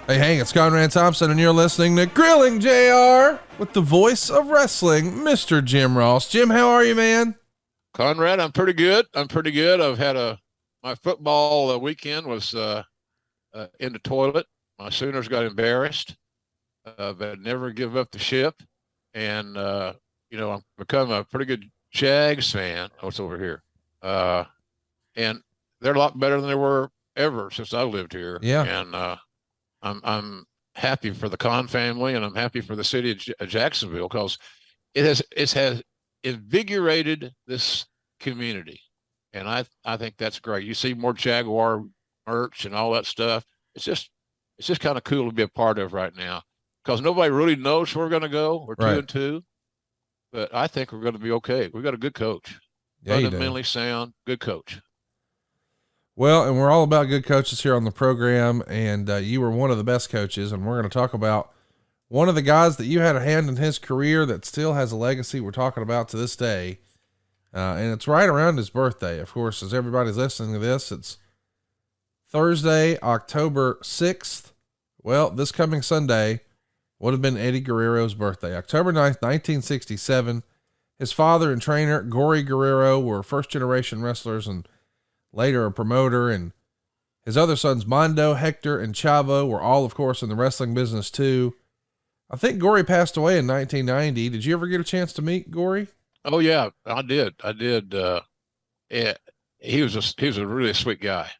Hey, it's Conrad Thompson, and you're listening to Grilling JR with the voice of wrestling, Mr. Jim Ross. Jim, how are you, man? Conrad, I'm pretty good. I've had my football weekend was in the toilet. My Sooners got embarrassed, but never give up the ship. And, I've become a pretty good Jags fan. Oh, it's over here. And they're a lot better than they were ever since I lived here. Yeah. And I'm happy for the Con family, and I'm happy for the city of Jacksonville because it has invigorated this community, and I think that's great. You see more Jaguar merch and all that stuff. It's just kind of cool to be a part of right now because nobody really knows where we're going to go. We're Right. 2-2, but I think we're going to be okay. We've got a good coach, Yeah, you do. fundamentally sound, good coach. Well, and we're all about good coaches here on the program, and you were one of the best coaches, and we're going to talk about one of the guys that you had a hand in his career that still has a legacy we're talking about to this day. And it's right around his birthday. Of course, as everybody's listening to this, it's Thursday, October 6th. Well, this coming Sunday would have been Eddie Guerrero's birthday. October 9th, 1967. His father and trainer, Gory Guerrero, were first-generation wrestlers and later a promoter. And his other sons, Mondo, Hector, and Chavo, were all, of course, in the wrestling business too. I think Gory passed away in 1990. Did you ever get a chance to meet Gory? Oh yeah, I did. Yeah, he was a really sweet guy,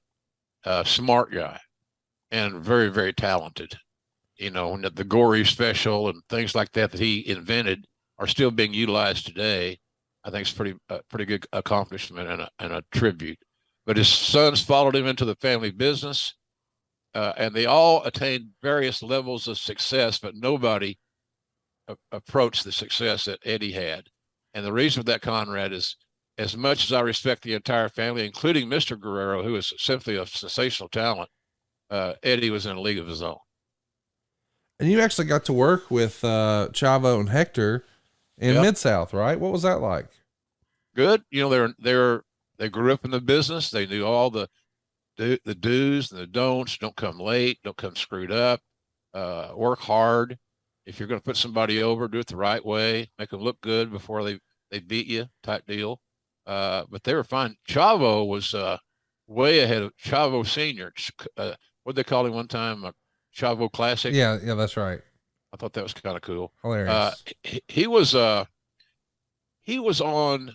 smart guy, and very, very talented. And the Gory special and things like that he invented are still being utilized today. I think it's pretty good accomplishment and a tribute. But his sons followed him into the family business, and they all attained various levels of success, but nobody approached the success that Eddie had. And the reason for that, Conrad, is as much as I respect the entire family, including Mr. Guerrero, who is simply a sensational talent, Eddie was in a league of his own. And you actually got to work with Chavo and Hector in Yep. Mid-South, right? What was that like? Good. They grew up in the business. They knew all the do's and the don'ts. Don't come late. Don't come screwed up. Work hard. If you're going to put somebody over, do it the right way. Make them look good before they beat you, type deal. But they were fine. Chavo was way ahead of Chavo Senior. What they call him one time? Chavo Classic. Yeah, that's right. I thought that was kind of cool. Hilarious. He was on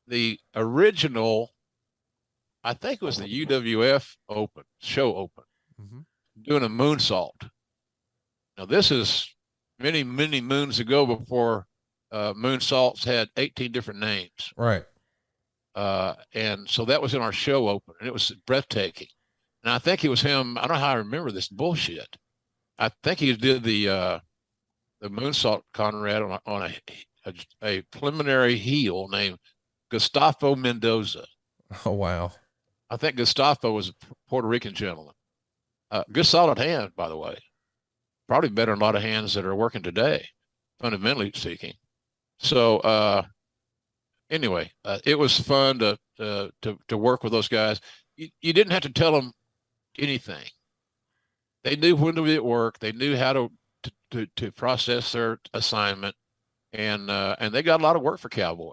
the original, I think it was the UWF show open, doing a moonsault. Now this is many, many moons ago before moonsaults had 18 different names. Right. And so that was in our show open, and it was breathtaking. And I think it was him. I don't know how I remember this bullshit. I think he did the moonsault, Conrad, on a preliminary heel named Gustavo Mendoza. Oh, wow. I think Gustavo was a Puerto Rican gentleman. Good solid hand, by the way. Probably better than a lot of hands that are working today, fundamentally speaking. So anyway, it was fun to work with those guys. You didn't have to tell them anything. They knew when to be at work. They knew how to process their assignment, and they got a lot of work for Cowboy.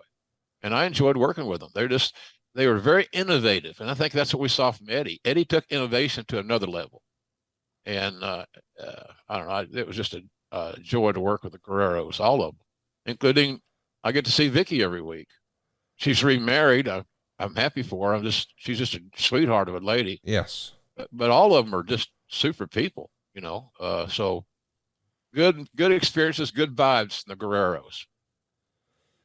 And I enjoyed working with them. They were very innovative, and I think that's what we saw from Eddie. Eddie took innovation to another level, and I don't know. It was just a joy to work with the Guerreros, all of them, including I get to see Vicky every week. She's remarried. I'm happy for her. She's just a sweetheart of a lady. Yes. But all of them are just super people, so good experiences, good vibes in the Guerreros.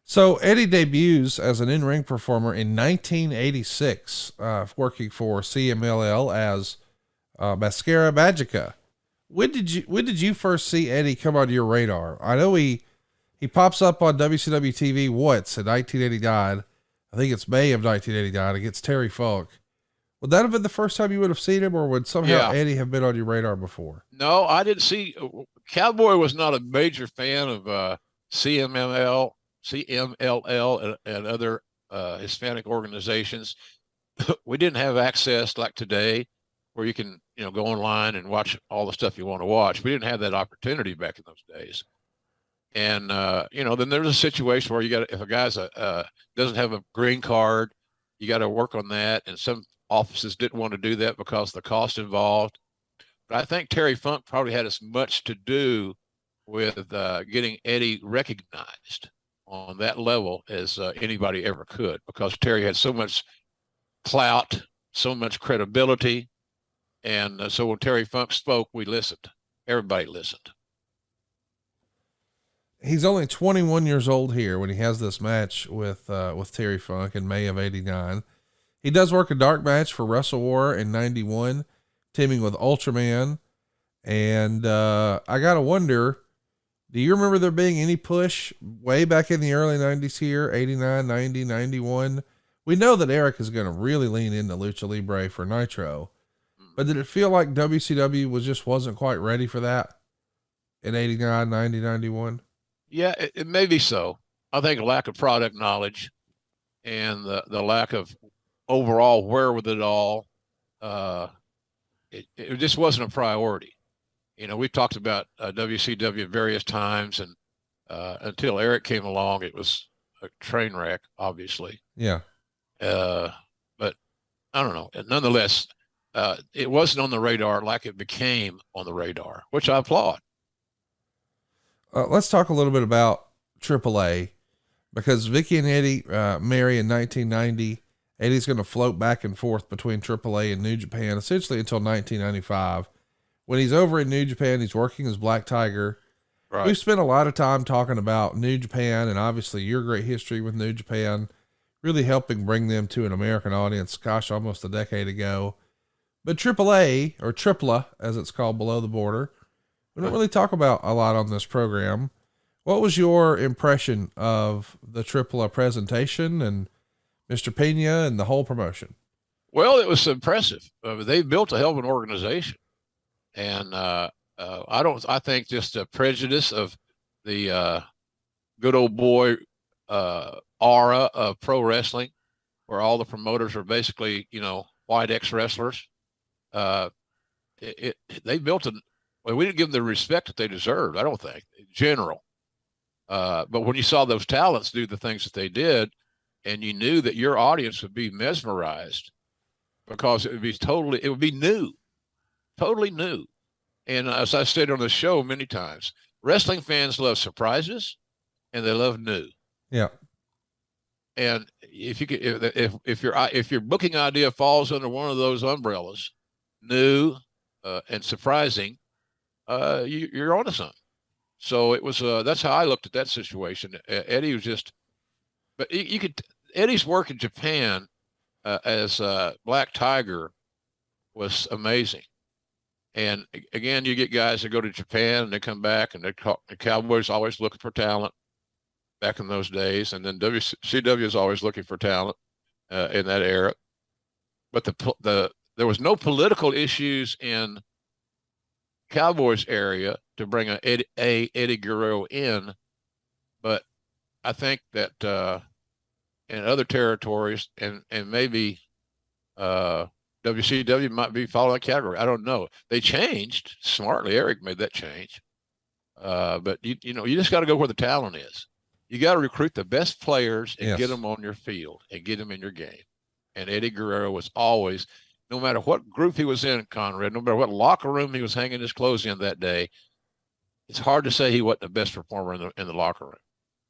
So Eddie debuts as an in-ring performer in 1986, working for CMLL as Mascara Magica. When did you first see Eddie come onto your radar? I know he pops up on WCW TV once in 1989. I think it's May of 1989 against Terry Funk. Would that have been the first time you would have seen him, or would somehow Eddie have been on your radar before? No, I didn't see. Cowboy was not a major fan of CMLL, and other Hispanic organizations. We didn't have access like today, where you can, go online and watch all the stuff you want to watch. We didn't have that opportunity back in those days. And, then there's a situation where if a guy's doesn't have a green card, you got to work on that. And some offices didn't want to do that because of the cost involved. But I think Terry Funk probably had as much to do with getting Eddie recognized on that level as anybody ever could, because Terry had so much clout, so much credibility. And so when Terry Funk spoke, we listened. Everybody listened. He's only 21 years old here when he has this match with Terry Funk in May of '89. He does work a dark match for Wrestle War in '91, teaming with Ultraman. And I got to wonder, do you remember there being any push way back in the early 90s here, 89, 90, 91? We know that Eric is going to really lean into Lucha Libre for Nitro. But did it feel like WCW wasn't quite ready for that in 89, 90, 91? Yeah, it may be so. I think a lack of product knowledge and the lack of overall wherewithal, it just wasn't a priority. We've talked about WCW at various times, and until Eric came along, it was a train wreck, obviously. Yeah. But I don't know. Nonetheless, it wasn't on the radar like it became on the radar, which I applaud. Let's talk a little bit about AAA, because Vicky and Eddie marry in 1990. Eddie's going to float back and forth between AAA and New Japan essentially until 1995. When he's over in New Japan, he's working as Black Tiger. Right. We've spent a lot of time talking about New Japan, and obviously your great history with New Japan, really helping bring them to an American audience, gosh, almost a decade ago. But AAA, or Tripla, as it's called below the border, we don't really talk about a lot on this program. What was your impression of the Tripla presentation and Mr. Pena and the whole promotion? Well, it was impressive. They built a hell of an organization. And I think just the prejudice of the good old boy aura of pro wrestling, where all the promoters are basically, white ex-wrestlers. They built we didn't give them the respect that they deserved, I don't think, in general. But when you saw those talents do the things that they did, and you knew that your audience would be mesmerized because it would be new, totally new. And as I said on the show many times, wrestling fans love surprises and they love new. Yeah. And if your booking idea falls under one of those umbrellas, new and surprising, you're onto something. So it was that's how I looked at that situation. Eddie was just, but Eddie's work in Japan as Black Tiger was amazing. And again, you get guys that go to Japan and they come back, and the Cowboys always looking for talent back in those days. And then WCW is always looking for talent in that era. But there was no political issues in Cowboys area to bring Eddie Guerrero in. But I think that in other territories and maybe WCW might be following that category. I don't know. They changed smartly. Eric made that change. But you just got to go where the talent is. You got to recruit the best players and get them on your field and get them in your game. And Eddie Guerrero was always, no matter what group he was in, Conrad, no matter what locker room he was hanging his clothes in that day, it's hard to say he wasn't the best performer in the locker room.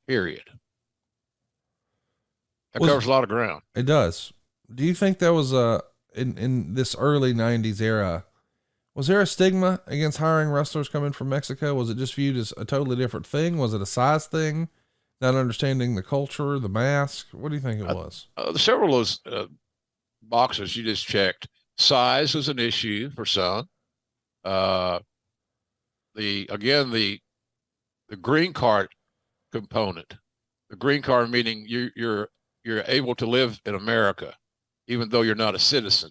Period. That covers a lot of ground. It does. Do you think there was in this early 90s era, was there a stigma against hiring wrestlers coming from Mexico? Was it just viewed as a totally different thing? Was it a size thing? Not understanding the culture, the mask? What do you think it was? Several of those boxes you just checked. Size was an issue for some. The green card component. The green card meaning you're able to live in America, even though you're not a citizen.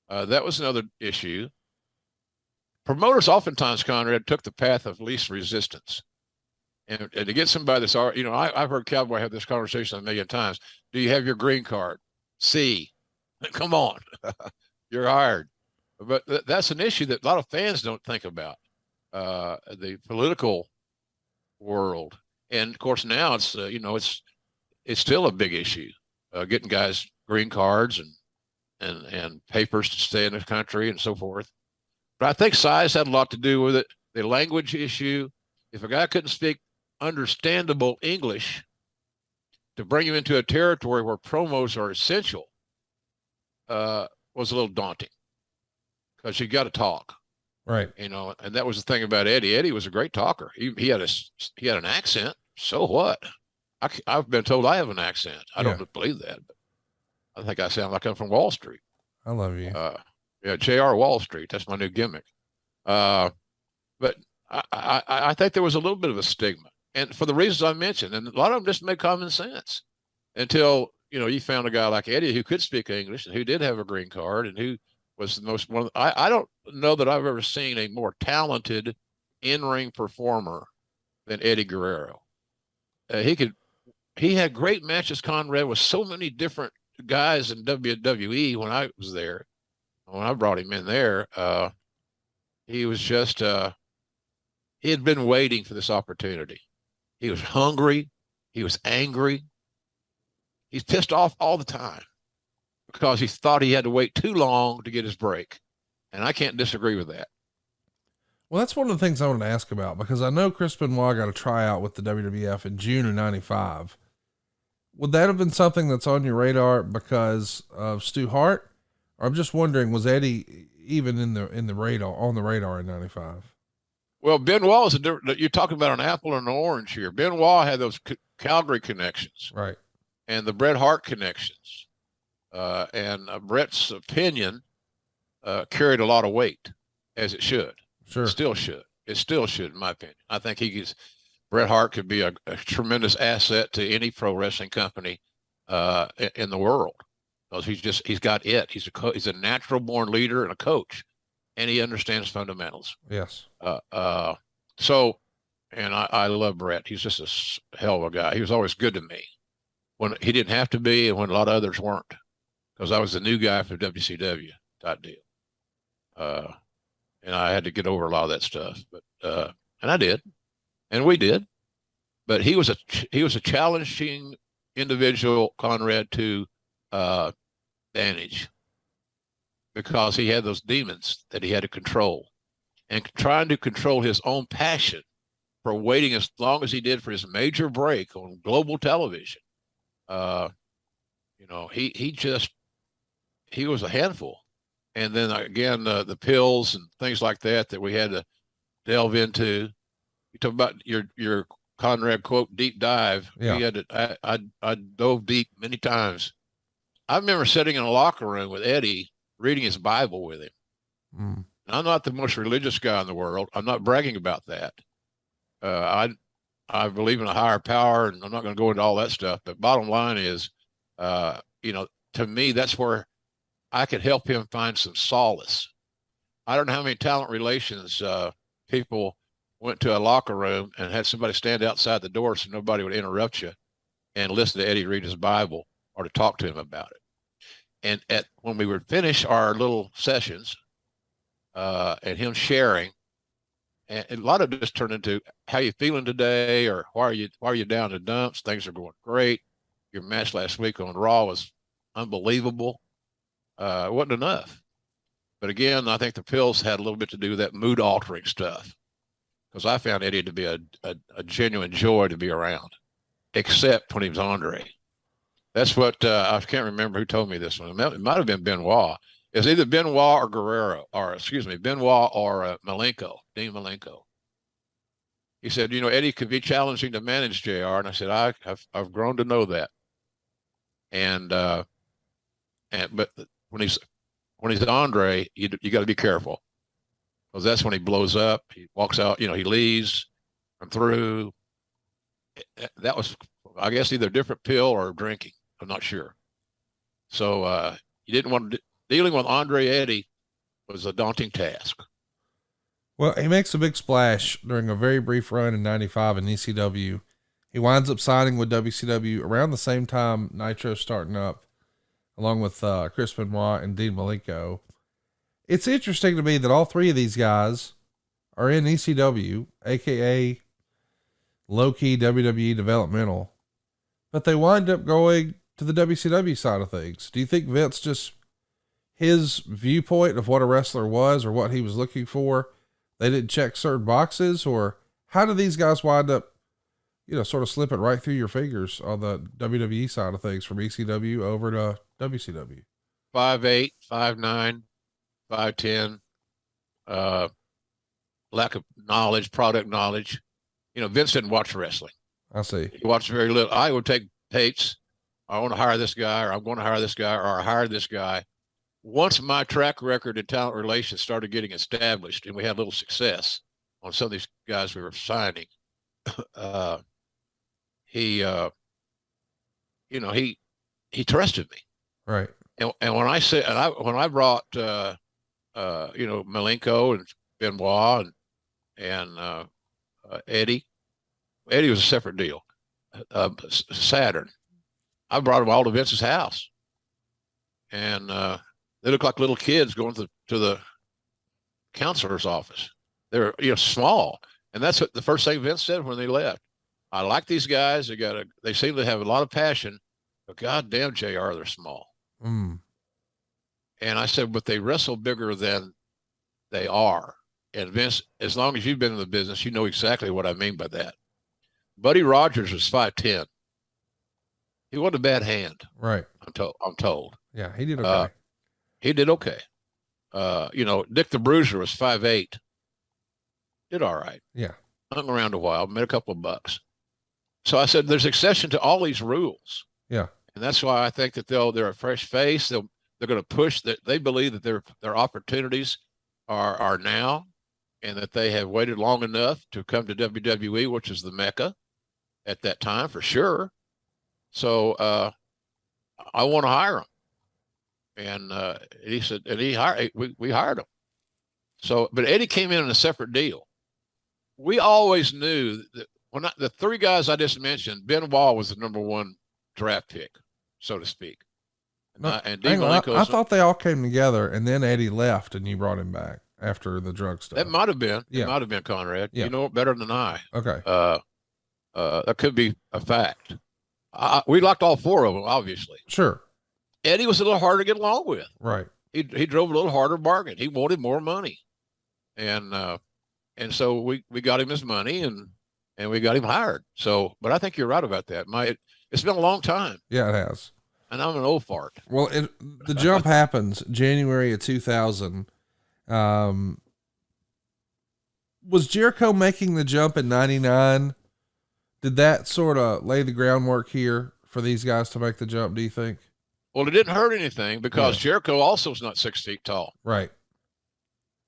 That was another issue. Promoters oftentimes, Conrad, took the path of least resistance. And to get somebody that's, I've heard Cowboy have this conversation a million times. Do you have your green card? C. Come on. You're hired. But that's an issue that a lot of fans don't think about, the political world. And of course, now it's, it's still a big issue, getting guys green cards and papers to stay in the country and so forth. But I think size had a lot to do with it. The language issue. If a guy couldn't speak understandable English, to bring him into a territory where promos are essential, was a little daunting, because you got to talk, Right. And that was the thing about Eddie. Eddie was a great talker. He had an accent. So what? I've been told I have an accent. I don't believe that, but I think I sound like I'm from Wall Street. I love you. Yeah, JR Wall Street. That's my new gimmick. But I think there was a little bit of a stigma, and for the reasons I mentioned, and a lot of them just made common sense until you found a guy like Eddie who could speak English and who did have a green card and who was the most one. I don't know that I've ever seen a more talented in-ring performer than Eddie Guerrero. He had great matches, Conrad, with so many different guys in WWE when I was there. When I brought him in there, he was just he had been waiting for this opportunity. He was hungry. He was angry. He's pissed off all the time because he thought he had to wait too long to get his break. And I can't disagree with that. Well, that's one of the things I want to ask about, because I know Chris Benoit got a tryout with the WWF in June of '95. Would that have been something that's on your radar because of Stu Hart? Or I'm just wondering, was Eddie even on the radar in '95? Well, Benoit was you're talking about an apple and an orange here. Benoit had those Calgary connections, right? And the Bret Hart connections, and Bret's opinion carried a lot of weight, as it should. Sure, still should. It still should, in my opinion. I think Bret Hart could be a tremendous asset to any pro wrestling company in the world, because he's got it. He's a natural born leader and a coach, and he understands fundamentals. Yes. So, and I love Bret. He's just a hell of a guy. He was always good to me when he didn't have to be, and when a lot of others weren't, because I was the new guy for WCW type deal. And I had to get over a lot of that stuff, but and I did, and we did. But he was a challenging individual, Conrad, to manage, because he had those demons that he had to control, and trying to control his own passion for waiting as long as he did for his major break on global television. He was a handful. And then again, the pills and things like that we had to delve into. You talk about your Conrad quote, deep dive. Yeah. I dove deep many times. I remember sitting in a locker room with Eddie, reading his Bible with him. Mm. I'm not the most religious guy in the world. I'm not bragging about that. I believe in a higher power, and I'm not going to go into all that stuff. But bottom line is, to me, that's where I could help him find some solace. I don't know how many talent relations people went to a locker room and had somebody stand outside the door so nobody would interrupt you and listen to Eddie read his Bible or to talk to him about it. And when we would finish our little sessions, and him sharing, and a lot of it just turned into, how you feeling today, or why are you down the dumps? Things are going great. Your match last week on Raw was unbelievable. It wasn't enough. But again, I think the pills had a little bit to do with that mood altering stuff, because I found Eddie to be a genuine joy to be around, except when he was Andre. That's what I can't remember who told me this one. It might have been Benoit. It's either Benoit or Guerrero, Benoit or Malenko, Dean Malenko. He said, Eddie could be challenging to manage, JR. And I said, I've grown to know that. But when he's Andre, you got to be careful, because that's when he blows up. He walks out, he leaves. I'm through. That was, I guess, either a different pill or drinking. I'm not sure. So you didn't want to. Dealing with Andre Eddie was a daunting task. Well, he makes a big splash during a very brief run in '95 in ECW. He winds up signing with WCW around the same time Nitro's starting up, along with Chris Benoit and Dean Malenko. It's interesting to me that all three of these guys are in ECW, aka low key WWE developmental, but they wind up going to the WCW side of things. Do you think Vince just, his viewpoint of what a wrestler was or what he was looking for, they didn't check certain boxes? Or how do these guys wind up, sort of slipping right through your fingers on the WWE side of things from ECW over to WCW? 5'8", 5'9", 5'10", lack of knowledge, product knowledge. Vince didn't watch wrestling. I see. He watched very little. I would take tapes. I want to hire this guy, or I'm going to hire this guy, or I hired this guy. Once my track record and talent relations started getting established and we had a little success on some of these guys we were signing, he trusted me. Right. And when I said, when I brought, Malenko and Benoit and Eddie was a separate deal. Saturn, I brought them all to Vince's house, and they look like little kids going to the counselor's office. They're small, and that's what the first thing Vince said when they left. I like these guys. They seem to have a lot of passion, but goddamn, JR, they're small. Mm. And I said, but they wrestle bigger than they are. And Vince, as long as you've been in the business, you know exactly what I mean by that. Buddy Rogers was 5'10". He wasn't a bad hand. Right. I'm told. Yeah, he did okay. He did okay. Dick the Bruiser was 5'8". Did all right. Yeah. Hung around a while, made a couple of bucks. So I said, there's exception to all these rules. Yeah. And that's why I think that they're a fresh face. They're going to push that. They believe that their opportunities are now, and that they have waited long enough to come to WWE, which is the Mecca at that time for sure. So I want to hire him. And he said, and we hired him. So, but Eddie came in a separate deal. We always knew that the three guys I just mentioned, Benoit was the number one draft pick, so to speak. And Dean Malenko, I thought they all came together, and then Eddie left, and you brought him back after the drug stuff. That might have been. Yeah. It might have been Conrad. Yeah. You know it better than I. Okay. That could be a fact. We liked all four of them, obviously. Sure. Eddie was a little harder to get along with. Right. He drove a little harder bargain. He wanted more money, and so we got him his money, and we got him hired. So, but I think you're right about that. It's been a long time. Yeah, it has. And I'm an old fart. Well, the jump happens January of 2000. Was Jericho making the jump in 99? Did that sort of lay the groundwork here for these guys to make the jump, do you think? Well, it didn't hurt anything because Jericho also is not 6 feet tall. Right.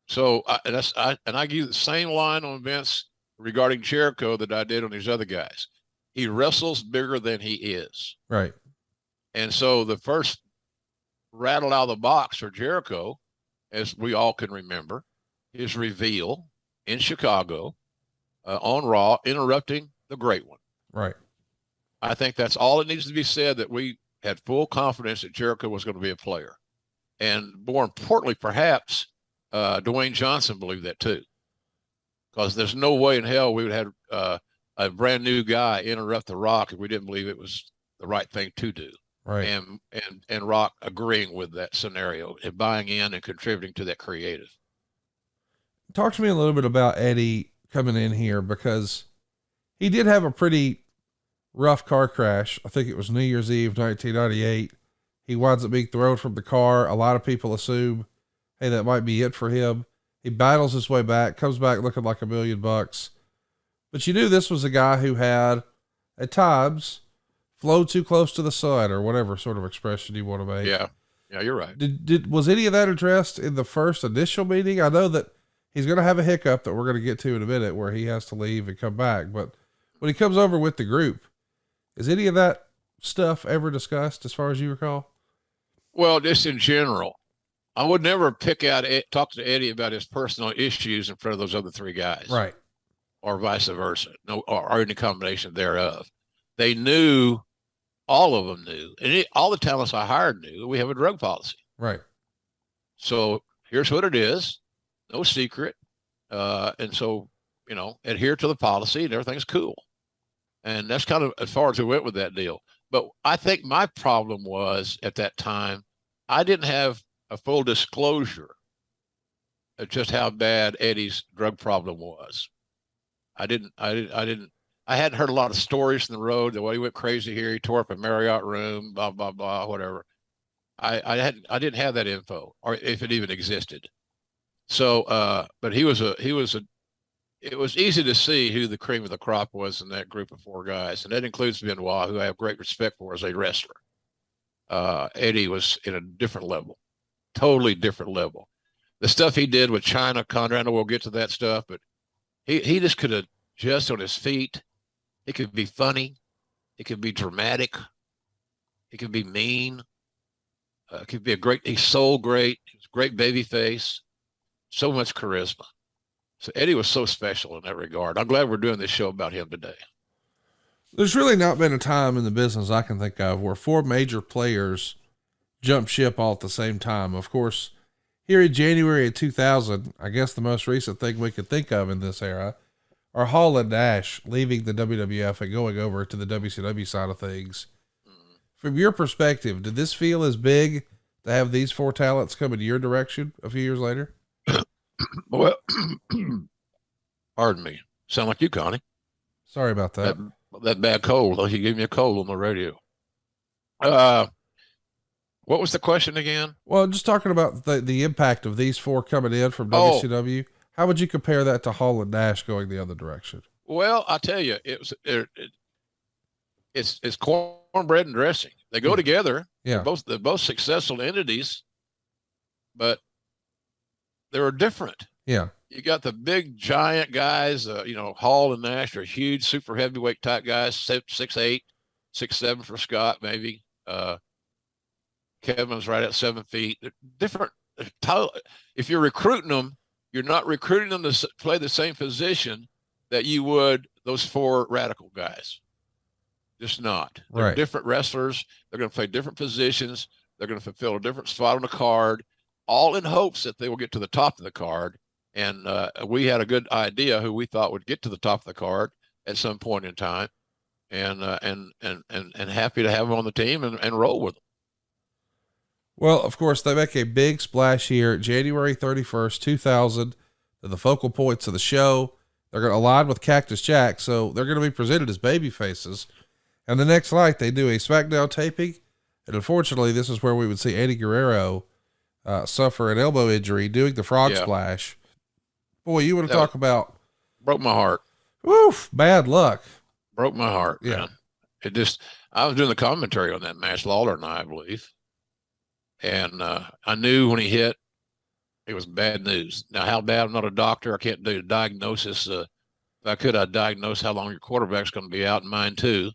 So I give you the same line on Vince regarding Jericho that I did on these other guys. He wrestles bigger than he is. Right. And so the first rattle out of the box for Jericho, as we all can remember, his reveal in Chicago on Raw, interrupting the Great One. Right. I think that's all it needs to be said, that we had full confidence that Jericho was going to be a player. And more importantly, perhaps Dwayne Johnson believed that too. Because there's no way in hell we would have a brand new guy interrupt The Rock if we didn't believe it was the right thing to do. Right. And Rock agreeing with that scenario and buying in and contributing to that creative. Talk to me a little bit about Eddie coming in here, because he did have a pretty rough car crash. I think it was New Year's Eve, 1998. He winds up being thrown from the car. A lot of people assume, hey, that might be it for him. He battles his way back, comes back looking like $1 million. But you knew this was a guy who had, at times, flowed too close to the sun, or whatever sort of expression you want to make. Yeah. Yeah, you're right. Was any of that addressed in the first initial meeting? I know that he's going to have a hiccup that we're going to get to in a minute where he has to leave and come back. But when he comes over with the group, is any of that stuff ever discussed as far as you recall? Well, just in general, I would never talk to Eddie about his personal issues in front of those other three guys. Right. Or vice versa. No, or any combination thereof. They knew, all of them knew, and all the talents I hired knew we have a drug policy. Right. So here's what it is, no secret. And so, adhere to the policy and everything's cool. And that's kind of as far as we went with that deal. But I think my problem was at that time, I didn't have a full disclosure of just how bad Eddie's drug problem was. I hadn't heard a lot of stories from the road, the way he went crazy here. He tore up a Marriott room, blah, blah, blah, whatever. I didn't have that info, or if it even existed. So, but it was easy to see who the cream of the crop was in that group of four guys. And that includes Benoit, who I have great respect for as a wrestler. Eddie was in a different level, totally different level. The stuff he did with Chyna, Conrad, we'll get to that stuff, but he just could have just on his feet. He could be funny. He could be dramatic. He could be mean. Could be he's so great. He's a great baby face. So much charisma. So Eddie was so special in that regard. I'm glad we're doing this show about him today. There's really not been a time in the business I can think of where four major players jump ship all at the same time. Of course, here in January of 2000, I guess the most recent thing we could think of in this era are Hall and Nash leaving the WWF and going over to the WCW side of things. From your perspective, did this feel as big to have these four talents come in your direction a few years later? Well, pardon me. Sound like you, Connie. Sorry about that. That bad cold. You gave me a cold on the radio. What was the question again? Well, just talking about the impact of these four coming in from WCW. How would you compare that to Hall and Nash going the other direction? Well, I tell you, it's cornbread and dressing. They go together. Yeah. They're both successful entities, but they're different. Yeah. You got the big giant guys, Hall and Nash are huge, super heavyweight type guys, 6'8", 6'7" for Scott, maybe. Kevin's right at 7 feet. They're different. If you're recruiting them, you're not recruiting them to play the same position that you would those four Radical guys. Just not. They're different wrestlers. They're going to play different positions. They're going to fulfill a different spot on the card, all in hopes that they will get to the top of the card. And we had a good idea who we thought would get to the top of the card at some point in time, and happy to have them on the team and roll with them. Well, of course, they make a big splash here, January 31st, 2000. They're the focal points of the show. They're going to align with Cactus Jack, so they're going to be presented as baby faces. And the next night, they do a SmackDown taping, and unfortunately, this is where we would see Eddie Guerrero suffer an elbow injury doing the frog splash. Boy, you want to talk about... Broke my heart. Oof, bad luck. Broke my heart, yeah. Man. I was doing the commentary on that match, Lawler and I believe. And I knew when he hit, it was bad news. Now, how bad? I'm not a doctor. I can't do a diagnosis. If I could, I'd diagnose how long your quarterback's going to be out, and mine too.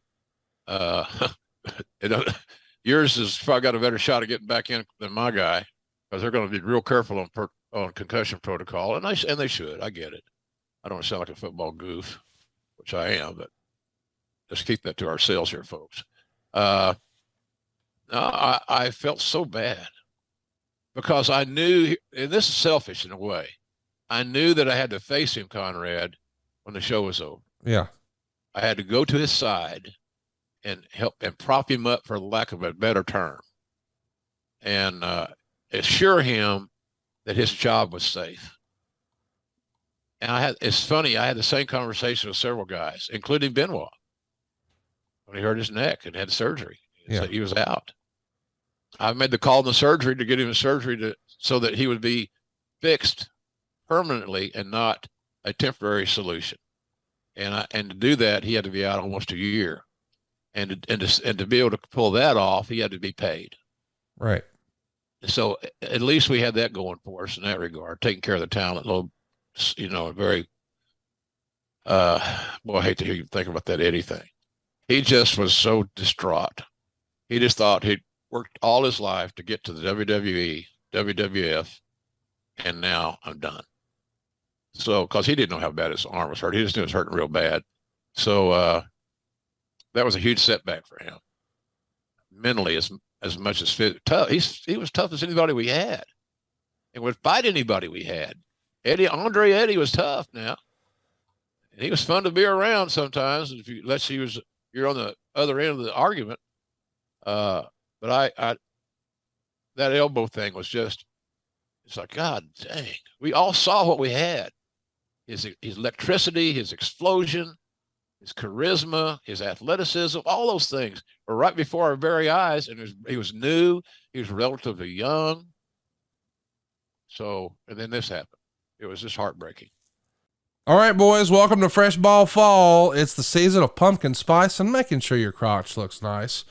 Yours has probably got a better shot of getting back in than my guy, because they're going to be real careful on concussion protocol, and they should. I get it. I don't sound like a football goof, which I am, but let's keep that to ourselves here, folks. I felt so bad because I knew, and this is selfish in a way, I knew that I had to face him, Conrad, when the show was over. Yeah. I had to go to his side and help and prop him up, for lack of a better term, and assure him that his job was safe. And it's funny, I had the same conversation with several guys, including Benoit, when he hurt his neck and had surgery. So he was out. I made the call in the surgery to get him a surgery so that he would be fixed permanently and not a temporary solution. And to do that, he had to be out almost a year. And to be able to pull that off, he had to be paid. Right. So at least we had that going for us in that regard, taking care of the talent. Very, boy, I hate to hear you think about that Eddie thing. He just was so distraught. He just thought he'd worked all his life to get to the WWE, WWF, and now I'm done. So, because he didn't know how bad his arm was hurt. He just knew it was hurting real bad. So that was a huge setback for him. Mentally, as much as tough. He was tough as anybody we had. and would fight anybody we had. Eddie was tough now. And he was fun to be around sometimes. If you, let's see, you're on the other end of the argument. But I that elbow thing was just, it's like, God dang, we all saw what we had. His electricity, his explosion, his charisma, his athleticism, all those things were right before our very eyes. And he was new. He was relatively young. So, and then this happened. It was just heartbreaking. All right, boys, welcome to Fresh Ball Fall. It's the season of pumpkin spice and making sure your crotch looks nice.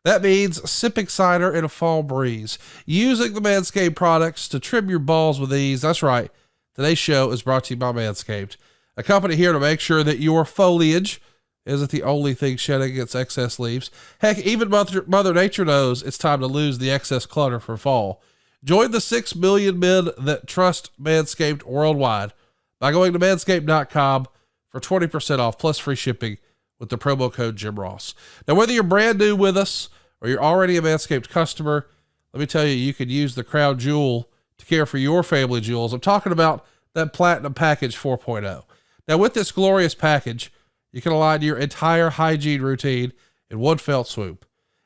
That means sipping cider in a fall breeze, using the Manscaped products to trim your balls with ease. That's right. Today's show is brought to you by Manscaped, a company here to make sure that your foliage isn't the only thing shedding its excess leaves. Heck, even Mother Nature knows it's time to lose the excess clutter for fall. Join the 6 million men that trust Manscaped worldwide by going to manscaped.com for 20% off plus free shipping with the promo code Jim Ross. Now, whether you're brand new with us or you're already a Manscaped customer, let me tell you, you can use the crown jewel to care for your family jewels. I'm talking about that Platinum Package 4.0. Now, with this glorious package, you can align your entire hygiene routine in one fell swoop.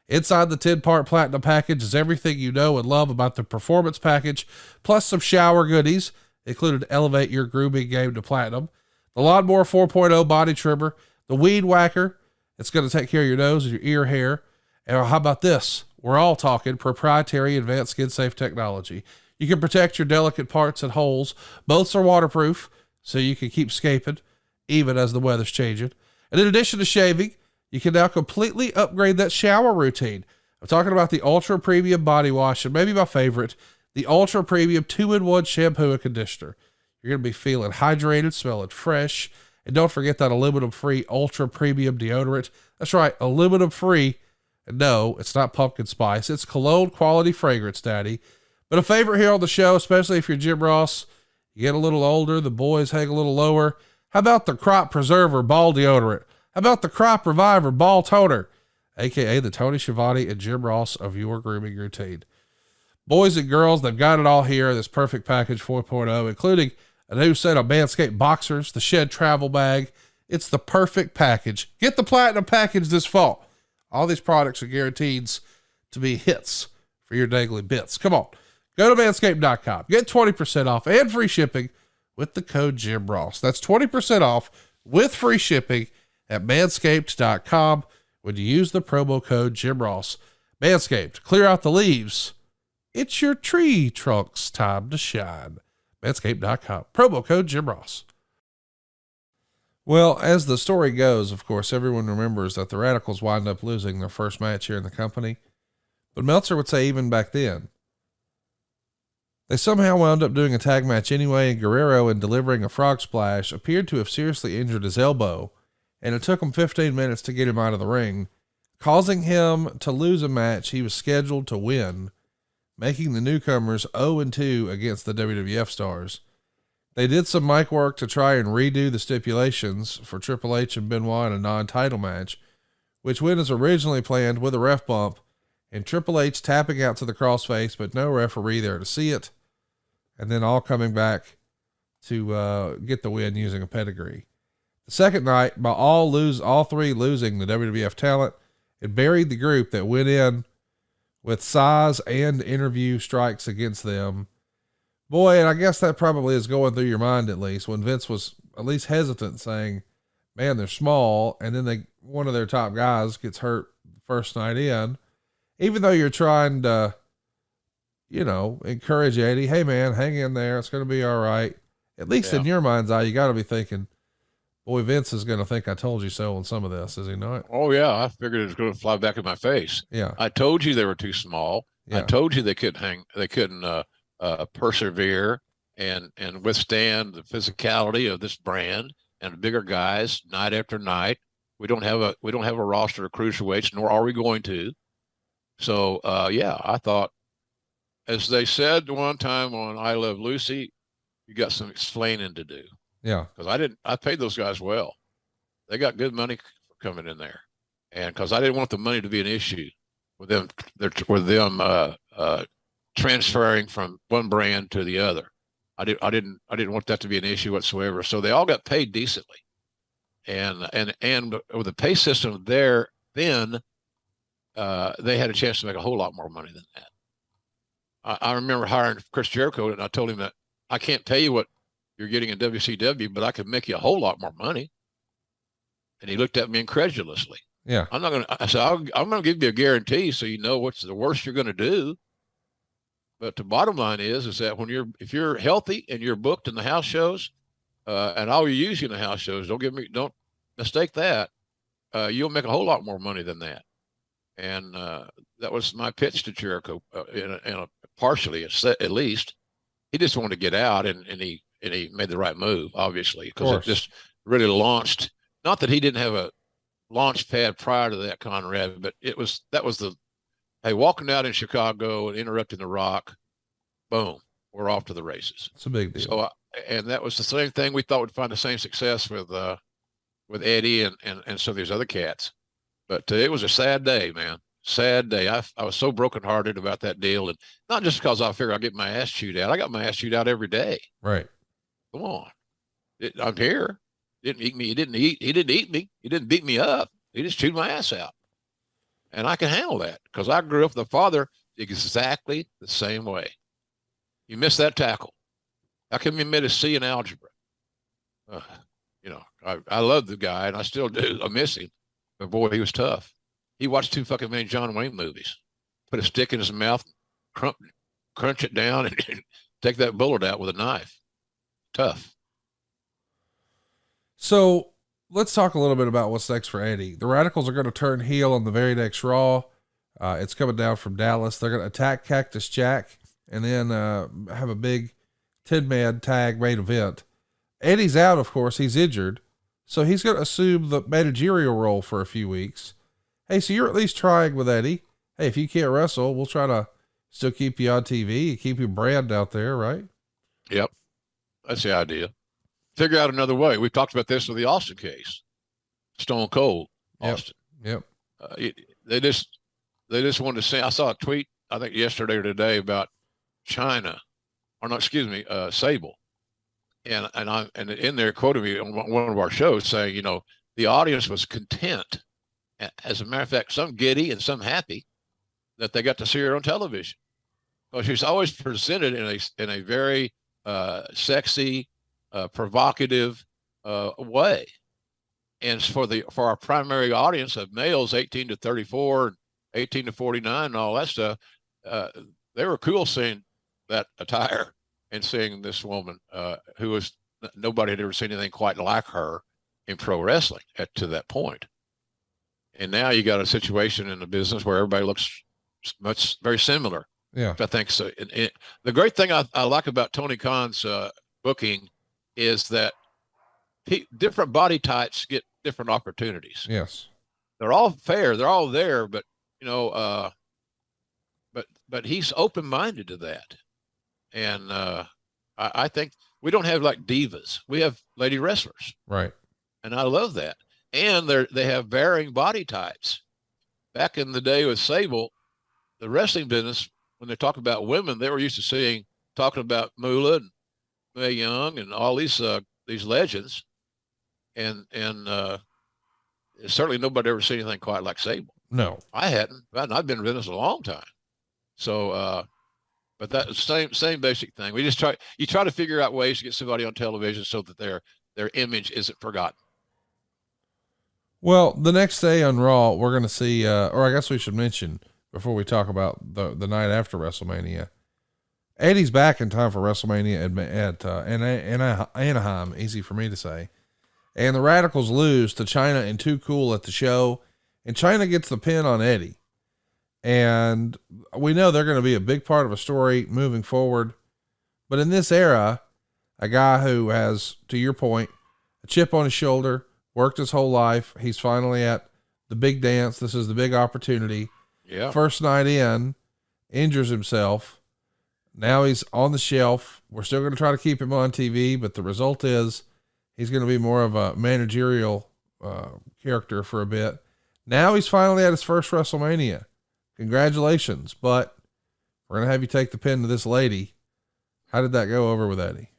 Inside the 10-part Platinum Package is everything you know and love about the Performance Package, plus some shower goodies, including to elevate your grooming game to platinum. The Lawnmower 4.0 body trimmer, the Weed Whacker, it's going to take care of your nose and your ear hair. And how about this? We're all talking proprietary advanced skin safe technology. You can protect your delicate parts and holes. Both are waterproof, so you can keep scaping, even as the weather's changing. And in addition to shaving, you can now completely upgrade that shower routine. I'm talking about the Ultra Premium Body Wash, and maybe my favorite, the Ultra Premium 2-in-1 Shampoo and Conditioner. You're going to be feeling hydrated, smelling fresh. And don't forget that aluminum-free Ultra Premium Deodorant. That's right, aluminum-free. And no, it's not pumpkin spice. It's cologne quality fragrance, Daddy. But a favorite here on the show, especially if you're Jim Ross, you get a little older, the boys hang a little lower. How about the Crop Preserver Ball Deodorant? How about the Crop Reviver Ball Toner? AKA the Tony Schiavone and Jim Ross of your grooming routine. Boys and girls, they've got it all here, this perfect package 4.0, including a new set of Manscaped boxers, the Shed travel bag. It's the perfect package. Get the Platinum Package this fall. All these products are guaranteed to be hits for your daily bits. Come on. Go to manscaped.com. Get 20% off and free shipping with the code Jim Ross. That's 20% off with free shipping at manscaped.com when you use the promo code Jim Ross. Manscaped, clear out the leaves. It's your tree trunk's time to shine. Manscaped.com. Promo code Jim Ross. Well, as the story goes, of course, everyone remembers that the Radicalz wind up losing their first match here in the company. But Meltzer would say even back then, they somehow wound up doing a tag match anyway, and Guerrero, in delivering a frog splash, appeared to have seriously injured his elbow, and it took him 15 minutes to get him out of the ring, causing him to lose a match he was scheduled to win, making the newcomers 0-2 against the WWF stars. They did some mic work to try and redo the stipulations for Triple H and Benoit in a non-title match, which went as originally planned with a ref bump, and Triple H tapping out to the crossface, but no referee there to see it, and then all coming back to get the win using a pedigree. The second night, by all three losing the WWF talent, it buried the group that went in with size and interview strikes against them. Boy, and I guess that probably is going through your mind at least, when Vince was at least hesitant saying, man, they're small, and then one of their top guys gets hurt first night in. Even though you're trying to, encourage Eddie, hey man, hang in there, it's going to be all right. At least in your mind's eye, you got to be thinking, boy, Vince is going to think I told you so on some of this, is he not? Oh yeah, I figured it was going to fly back in my face. Yeah, I told you they were too small. Yeah. I told you they couldn't persevere and withstand the physicality of this brand and the bigger guys night after night. We don't have a roster of cruiserweights, nor are we going to. So I thought, as they said one time on I Love Lucy, you got some explaining to do. Yeah, because I paid those guys well. They got good money coming in there, and because I didn't want the money to be an issue with them transferring from one brand to the other. I didn't want that to be an issue whatsoever. So they all got paid decently, and with the pay system there then, they had a chance to make a whole lot more money than that. I remember hiring Chris Jericho, and I told him that I can't pay you what you're getting in WCW, but I can make you a whole lot more money. And he looked at me incredulously. Yeah. I said, I'm going to give you a guarantee so you know what's the worst you're going to do. But the bottom line is that if you're healthy and you're booked in the house shows, and all you use in the house shows, don't mistake that. You'll make a whole lot more money than that. And that was my pitch to Jericho, partially at least. He just wanted to get out, and he made the right move, obviously, because it just really launched. Not that he didn't have a launch pad prior to that, Conrad, but that was walking out in Chicago and interrupting the Rock, boom, we're off to the races. It's a big deal. So, and that was the same thing. We thought we'd find the same success with Eddie and some of these other cats, but it was a sad day, man. Sad day. I was so brokenhearted about that deal, and not just because I figured I'd get my ass chewed out. I got my ass chewed out every day. Right. Come on, I'm here. Didn't eat me. He didn't eat me. He didn't beat me up. He just chewed my ass out. And I can handle that because I grew up with a father exactly the same way. You missed that tackle. How come you made a C in algebra? I love the guy, and I still do. I miss him. But boy, he was tough. He watched too fucking many John Wayne movies. Put a stick in his mouth, crunch it down, and take that bullet out with a knife. Tough. So let's talk a little bit about what's next for Eddie. The Radicalz are going to turn heel on the very next Raw. It's coming down from Dallas. They're going to attack Cactus Jack and then have a big 10-man tag main event. Eddie's out, of course. He's injured. So he's going to assume the managerial role for a few weeks. Hey, so you're at least trying with Eddie. Hey, if you can't wrestle, we'll try to still keep you on TV, keep your brand out there, right? Yep. That's the idea. Figure out another way. We've talked about this with the Austin case. Stone Cold Austin. Yep. They just wanted to say. I saw a tweet, I think yesterday or today, about Chyna, Sable, and in there quoted me on one of our shows saying, the audience was content. As a matter of fact, some giddy and some happy that they got to see her on television. Well, she's always presented in a very sexy, provocative way, and for our primary audience of males 18 to 34, 18 to 49, and all that stuff, they were cool seeing that attire and seeing this woman who was nobody had ever seen anything quite like her in pro wrestling to that point. And now you got a situation in the business where everybody looks very similar. Yeah, I think so. The great thing I like about Tony Khan's booking is that different body types get different opportunities. Yes, they're all fair. They're all there, but but he's open-minded to that. And I think we don't have like divas. We have lady wrestlers. Right. And I love that. And they have varying body types. Back in the day with Sable, the wrestling business, when they talk about women, they were used to talking about Moolah and Mae Young and all these legends. And certainly nobody ever seen anything quite like Sable. No, I hadn't. I've been in business a long time. So, but that same basic thing. You try to figure out ways to get somebody on television so that their image isn't forgotten. Well, the next day on Raw, we're going to see, or I guess we should mention before we talk about the night after WrestleMania, Eddie's back in time for WrestleMania at Anaheim, easy for me to say. And the Radicalz lose to Chyna and Too Cool at the show, and Chyna gets the pin on Eddie. And we know they're going to be a big part of a story moving forward. But in this era, a guy who has, to your point, a chip on his shoulder, worked his whole life. He's finally at the big dance. This is the big opportunity. Yeah. First night in, injures himself. Now he's on the shelf. We're still going to try to keep him on TV, but the result is he's going to be more of a managerial character for a bit. Now he's finally at his first WrestleMania. Congratulations. But We're going to have you take the pin to this lady. How did that go over with Eddie?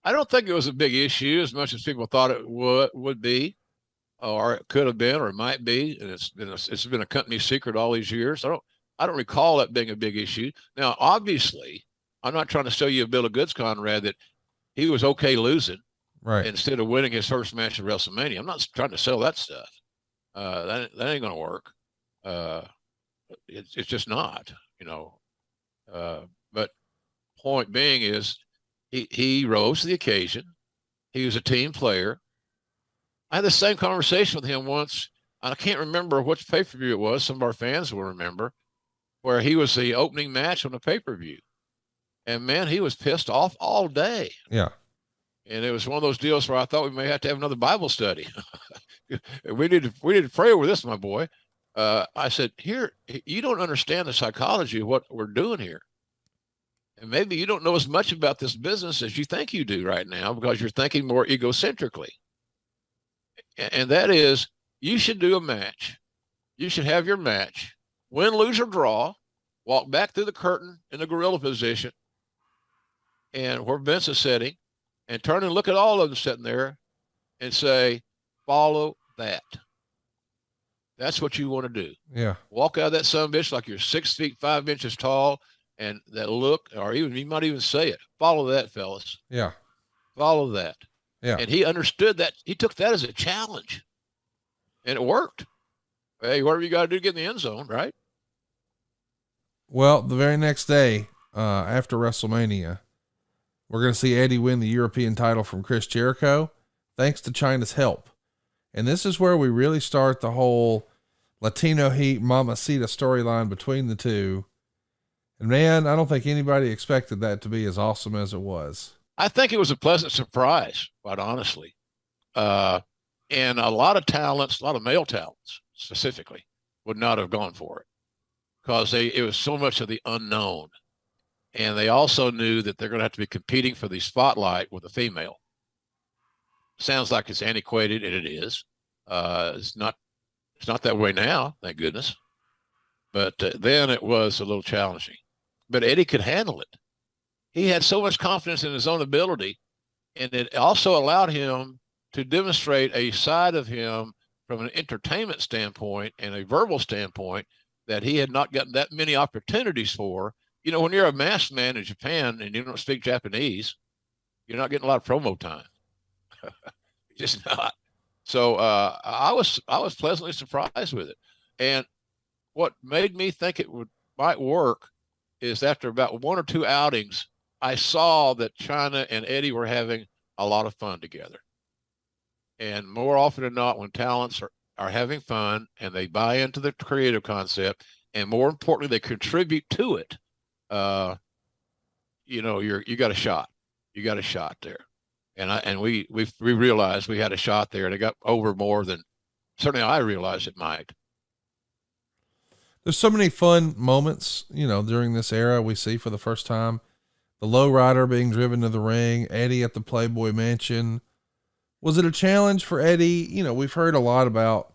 I don't think it was a big issue as much as people thought it would be, or it could have been, or it might be. And it's been a company secret all these years. I don't recall that being a big issue. Now, obviously, I'm not trying to sell you a bill of goods, Conrad, that he was okay losing right instead of winning his first match at WrestleMania. I'm not trying to sell that stuff. That ain't going to work. It's just not, but point being is he rose to the occasion. He was a team player. I had the same conversation with him once. I can't remember which pay-per-view it was. Some of our fans will remember, where he was the opening match on the pay-per-view. And man, he was pissed off all day. Yeah. And it was one of those deals where I thought we may have to have another Bible study. we need to pray over this, my boy. I said, here, you don't understand the psychology of what we're doing here. And maybe you don't know as much about this business as you think you do right now because you're thinking more egocentrically. And that is, you should do a match. You should have your match, win, lose, or draw, walk back through the curtain in the gorilla position, and where Vince is sitting, and turn and look at all of them sitting there and say, follow that. That's what you want to do. Yeah. Walk out of that son of a bitch like you're 6 feet 5 inches tall, and that look, or even you might even say it. Follow that, fellas. Yeah. Follow that. Yeah. And he understood that. He took that as a challenge, and it worked. Hey, whatever you got to do to get in the end zone, right? Well, the very next day, after WrestleMania, we're going to see Eddie win the European title from Chris Jericho, thanks to Chyna's help. And this is where we really start the whole Latino Heat Mamacita storyline between the two. And man, I don't think anybody expected that to be as awesome as it was. I think it was a pleasant surprise, quite honestly. And a lot of talents, a lot of male talents specifically, would not have gone for it because it was so much of the unknown. And they also knew that they're going to have to be competing for the spotlight with a female. Sounds like it's antiquated, and it is. It's not that way now, thank goodness. But then it was a little challenging. But Eddie could handle it. He had so much confidence in his own ability, and it also allowed him to demonstrate a side of him from an entertainment standpoint and a verbal standpoint that he had not gotten that many opportunities for. You know, when you're a masked man in Japan and you don't speak Japanese, you're not getting a lot of promo time. Just not. So I was pleasantly surprised with it. And what made me think it might work is after about one or two outings, I saw that Chyna and Eddie were having a lot of fun together. And more often than not, when talents are having fun and they buy into the creative concept, and more importantly, they contribute to it, you got a shot. You got a shot there. And we realized we had a shot there, and it got over more than certainly I realized it might. There's so many fun moments, during this era we see for the first time. The lowrider being driven to the ring, Eddie at the Playboy Mansion. Was it a challenge for Eddie? We've heard a lot about,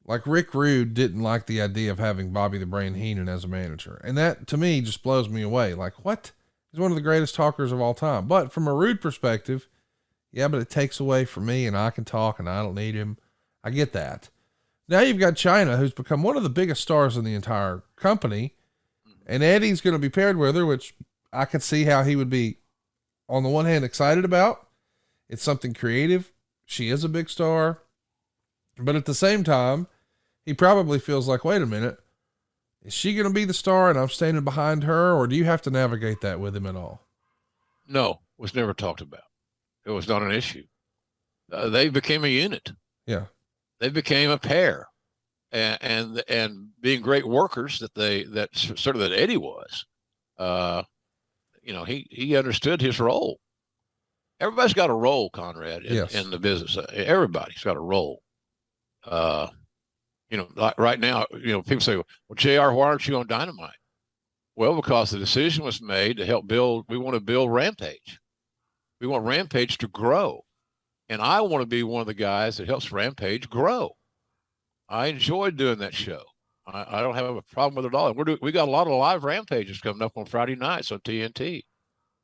like, Rick Rude didn't like the idea of having Bobby the Brain Heenan as a manager. And that, to me, just blows me away. Like, what? He's one of the greatest talkers of all time. But from a Rude perspective, yeah, but it takes away from me, and I can talk, and I don't need him. I get that. Now you've got Chyna, who's become one of the biggest stars in the entire company, and Eddie's going to be paired with her, which I could see how he would be, on the one hand, excited about. It's something creative. She is a big star. But at the same time, he probably feels like, wait a minute, is she going to be the star and I'm standing behind her, or do you have to navigate that with him at all? No, it was never talked about. It was not an issue. They became a unit. Yeah. They became a pair, and being great workers that Eddie was, he understood his role. Everybody's got a role, Conrad, in the business. Everybody's got a role. Like right now, people say, well, JR, why aren't you on Dynamite? Well, because the decision was made to help we want to build Rampage. We want Rampage to grow. And I want to be one of the guys that helps Rampage grow. I enjoy doing that show. I don't have a problem with it at all. We got a lot of live rampages coming up on Friday nights on TNT,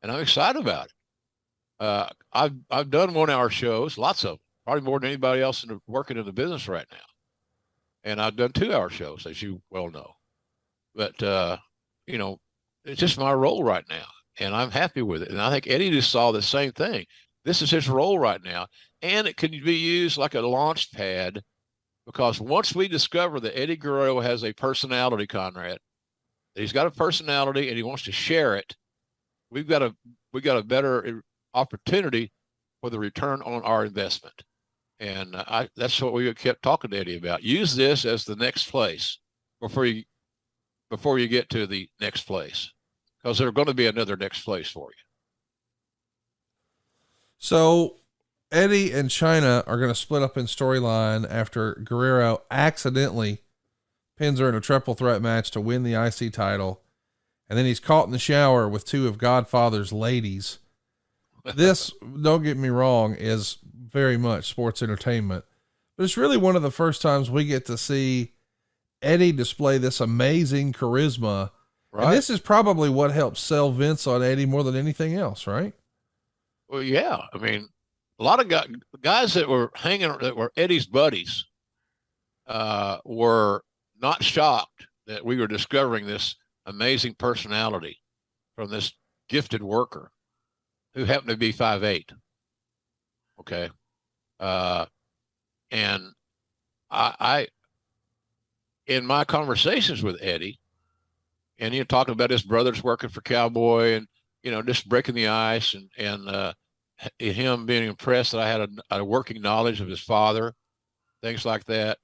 and I'm excited about it. I've done 1 hour shows, lots of them, probably more than anybody else working in the business right now. And I've done 2 hour shows, as you well know. But you know, it's just my role right now, and I'm happy with it. And I think Eddie just saw the same thing. This is his role right now, and it can be used like a launch pad, because once we discover that Eddie Guerrero has a personality, Conrad, that he's got a personality and he wants to share it, we got a better opportunity for the return on our investment. And that's what we kept talking to Eddie about. Use this as the next place before you get to the next place, because there's going to be another next place for you. So Eddie and Chyna are going to split up in storyline after Guerrero accidentally pins her in a triple threat match to win the IC title. And then he's caught in the shower with 2 of Godfather's ladies. This, don't get me wrong, is very much sports entertainment, but it's really one of the first times we get to see Eddie display this amazing charisma. Right. And this is probably what helped sell Vince on Eddie more than anything else, right? Well, yeah. I mean, a lot of guys that were that were Eddie's buddies, were not shocked that we were discovering this amazing personality from this gifted worker who happened to be 5'8". Okay. And I, in my conversations with Eddie, and talking about his brothers working for Cowboy, and, just breaking the ice, and him being impressed that I had a working knowledge of his father, things like that.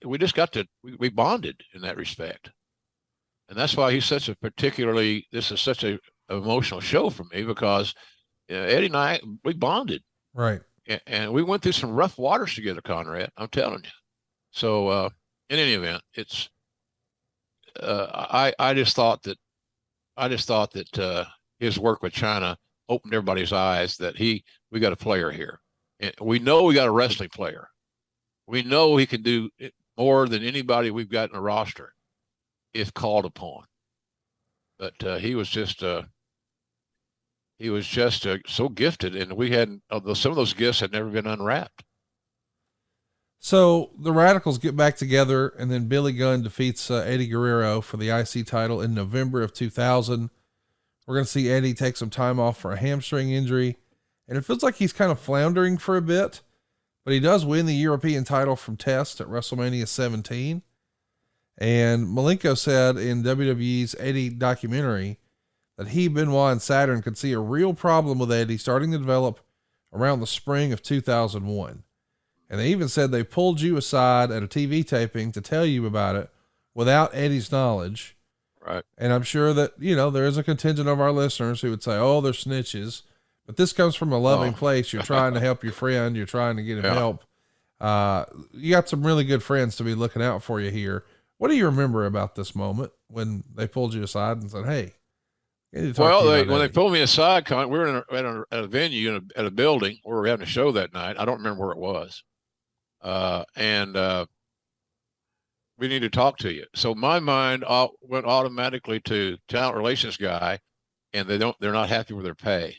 We bonded in that respect. And that's why this is such a emotional show for me, because Eddie and I, we bonded. Right. And we went through some rough waters together, Conrad, I'm telling you. So, in any event, it's, I just thought that his work with Chyna opened everybody's eyes that we got a player here. And we know we got a wrestling player. We know he can do more than anybody we've got in the roster if called upon. But he was just so gifted, and some of those gifts had never been unwrapped. So the Radicalz get back together, and then Billy Gunn defeats Eddie Guerrero for the IC title in November of 2000. We're going to see Eddie take some time off for a hamstring injury, and it feels like he's kind of floundering for a bit, but he does win the European title from Test at WrestleMania 17. And Malenko said in WWE's Eddie documentary that he, Benoit, and Saturn could see a real problem with Eddie starting to develop around the spring of 2001. And they even said they pulled you aside at a TV taping to tell you about it without Eddie's knowledge. Right. And I'm sure that, there is a contingent of our listeners who would say, oh, they're snitches. But this comes from a loving place. You're trying to help your friend. You're trying to get him help. You got some really good friends to be looking out for you here. What do you remember about this moment when they pulled you aside and said, hey, when they pulled me aside, we were at a venue at a building where we were having a show that night. I don't remember where it was. And we need to talk to you. So my mind went automatically to talent relations guy, and they're not happy with their pay.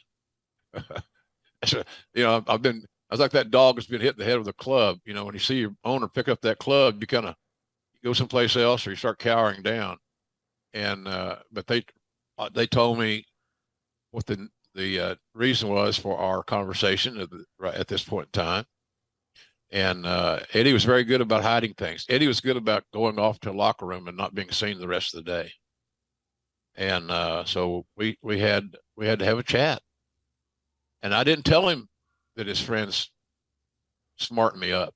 So, I was like that dog that's been hit in the head with a club. When you see your owner pick up that club, you kind of go someplace else, or you start cowering down. And, but they told me what the reason was for our conversation at this point in time. And Eddie was very good about hiding things. Eddie was good about going off to a locker room and not being seen the rest of the day. And so we had to have a chat. And I didn't tell him that his friends smartened me up.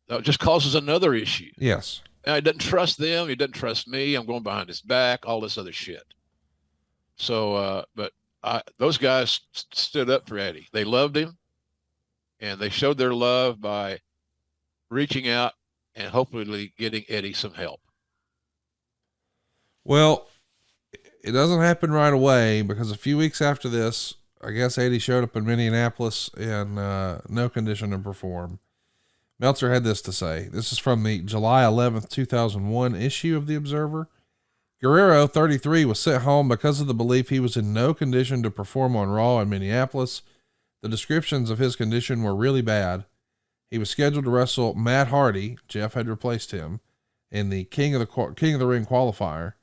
That just causes another issue. Yes. Now, he doesn't trust them. He doesn't trust me. I'm going behind his back, all this other shit. So, but those guys stood up for Eddie. They loved him, and they showed their love by reaching out and hopefully getting Eddie some help. Well, it doesn't happen right away, because a few weeks after this, I guess Eddie showed up in Minneapolis in no condition to perform. Meltzer had this to say. This is from the July 11th, 2001 issue of The Observer. Guerrero, 33, was sent home because of the belief he was in no condition to perform on Raw in Minneapolis. The descriptions of his condition were really bad. He was scheduled to wrestle Matt Hardy. Jeff had replaced him in the King of the Ring qualifier.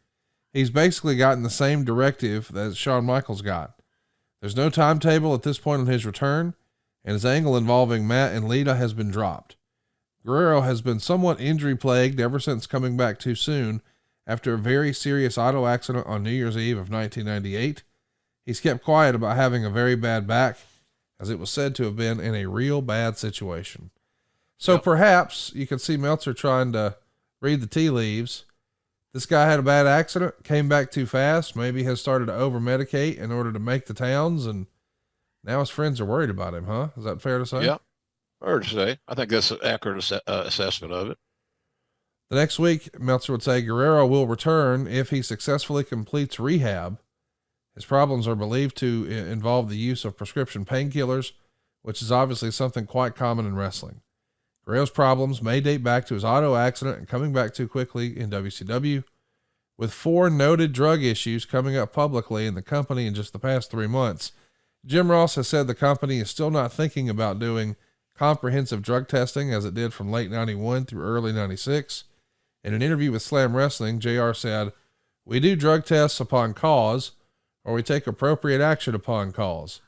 He's basically gotten the same directive that Shawn Michaels got. There's no timetable at this point on his return, and his angle involving Matt and Lita has been dropped. Guerrero has been somewhat injury plagued ever since coming back too soon after a very serious auto accident on New Year's Eve of 1998. He's kept quiet about having a very bad back, as it was said to have been in a real bad situation. So perhaps you could see Meltzer trying to read the tea leaves. This guy had a bad accident, came back too fast, maybe has started to over-medicate in order to make the towns, and now his friends are worried about him, huh? Is that fair to say? Yeah, fair to say. I think that's an accurate assessment of it. The next week, Meltzer would say Guerrero will return if he successfully completes rehab. His problems are believed to involve the use of prescription painkillers, which is obviously something quite common in wrestling. Guerrero's problems may date back to his auto accident and coming back too quickly in WCW. With 4 noted drug issues coming up publicly in the company in just the past 3 months, Jim Ross has said the company is still not thinking about doing comprehensive drug testing as it did from late 91 through early 96. In an interview with Slam Wrestling, JR said, "We do drug tests upon cause, or we take appropriate action upon cause.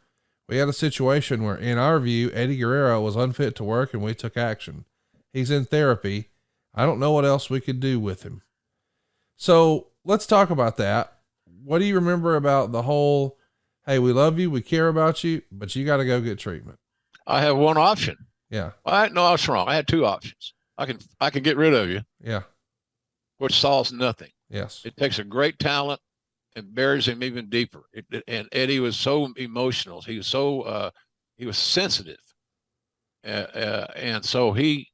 We had a situation where, in our view, Eddie Guerrero was unfit to work and we took action. He's in therapy. I don't know what else we could do with him." So let's talk about that. What do you remember about the whole, hey, we love you, we care about you, but you got to go get treatment? I have one option. Yeah. No, I was wrong. I had 2 options. I can get rid of you. Yeah. Which solves nothing. Yes. It takes a great talent and buries him even deeper. And Eddie was so emotional. He was so he was sensitive, and so he,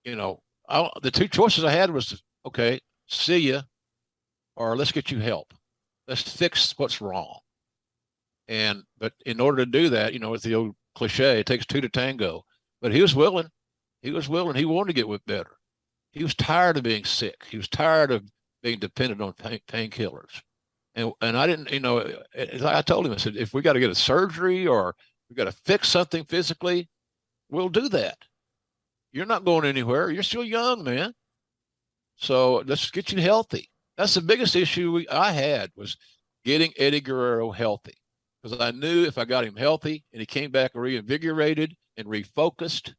the 2 choices I had was, okay, see ya, or let's get you help. Let's fix what's wrong. But in order to do that, with the old cliche, it takes 2 to tango. But he was willing. He wanted to get better. He was tired of being sick. He was tired of being dependent on painkillers. And I didn't, I told him, I said, if we got to get a surgery or we got to fix something physically, we'll do that. You're not going anywhere. You're still young, man. So let's get you healthy. That's the biggest issue I had, was getting Eddie Guerrero healthy. Because I knew if I got him healthy and he came back reinvigorated and refocused,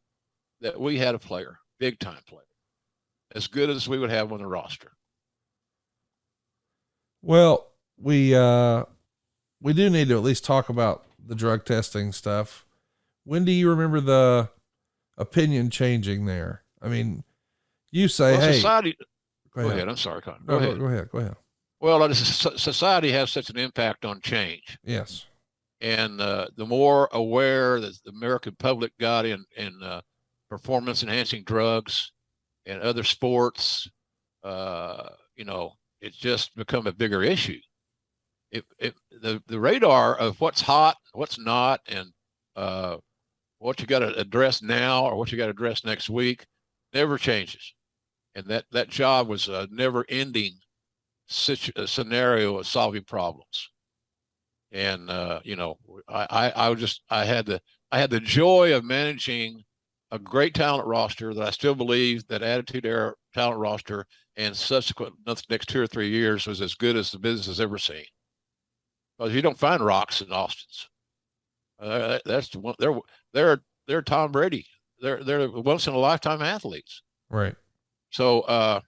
that we had a player, big time player, as good as we would have on the roster. Well, we do need to at least talk about the drug testing stuff. When do you remember the opinion changing there? I mean, you say, hey, society. Go ahead. I'm sorry, Con. Go ahead. Go ahead. Well, society has such an impact on change. Yes. And the more aware that the American public got in performance enhancing drugs and other sports, it's just become a bigger issue. The radar of what's hot, what's not, and what you got to address now or what you got to address next week never changes. And that job was a never ending scenario of solving problems. And, I had the joy of managing a great talent roster that I still believe that Attitude Era talent roster and subsequent next 2 or 3 years was as good as the business has ever seen. Because you don't find rocks in Austin's. That's the one. They're Tom Brady. They're once in a lifetime athletes. Right. So,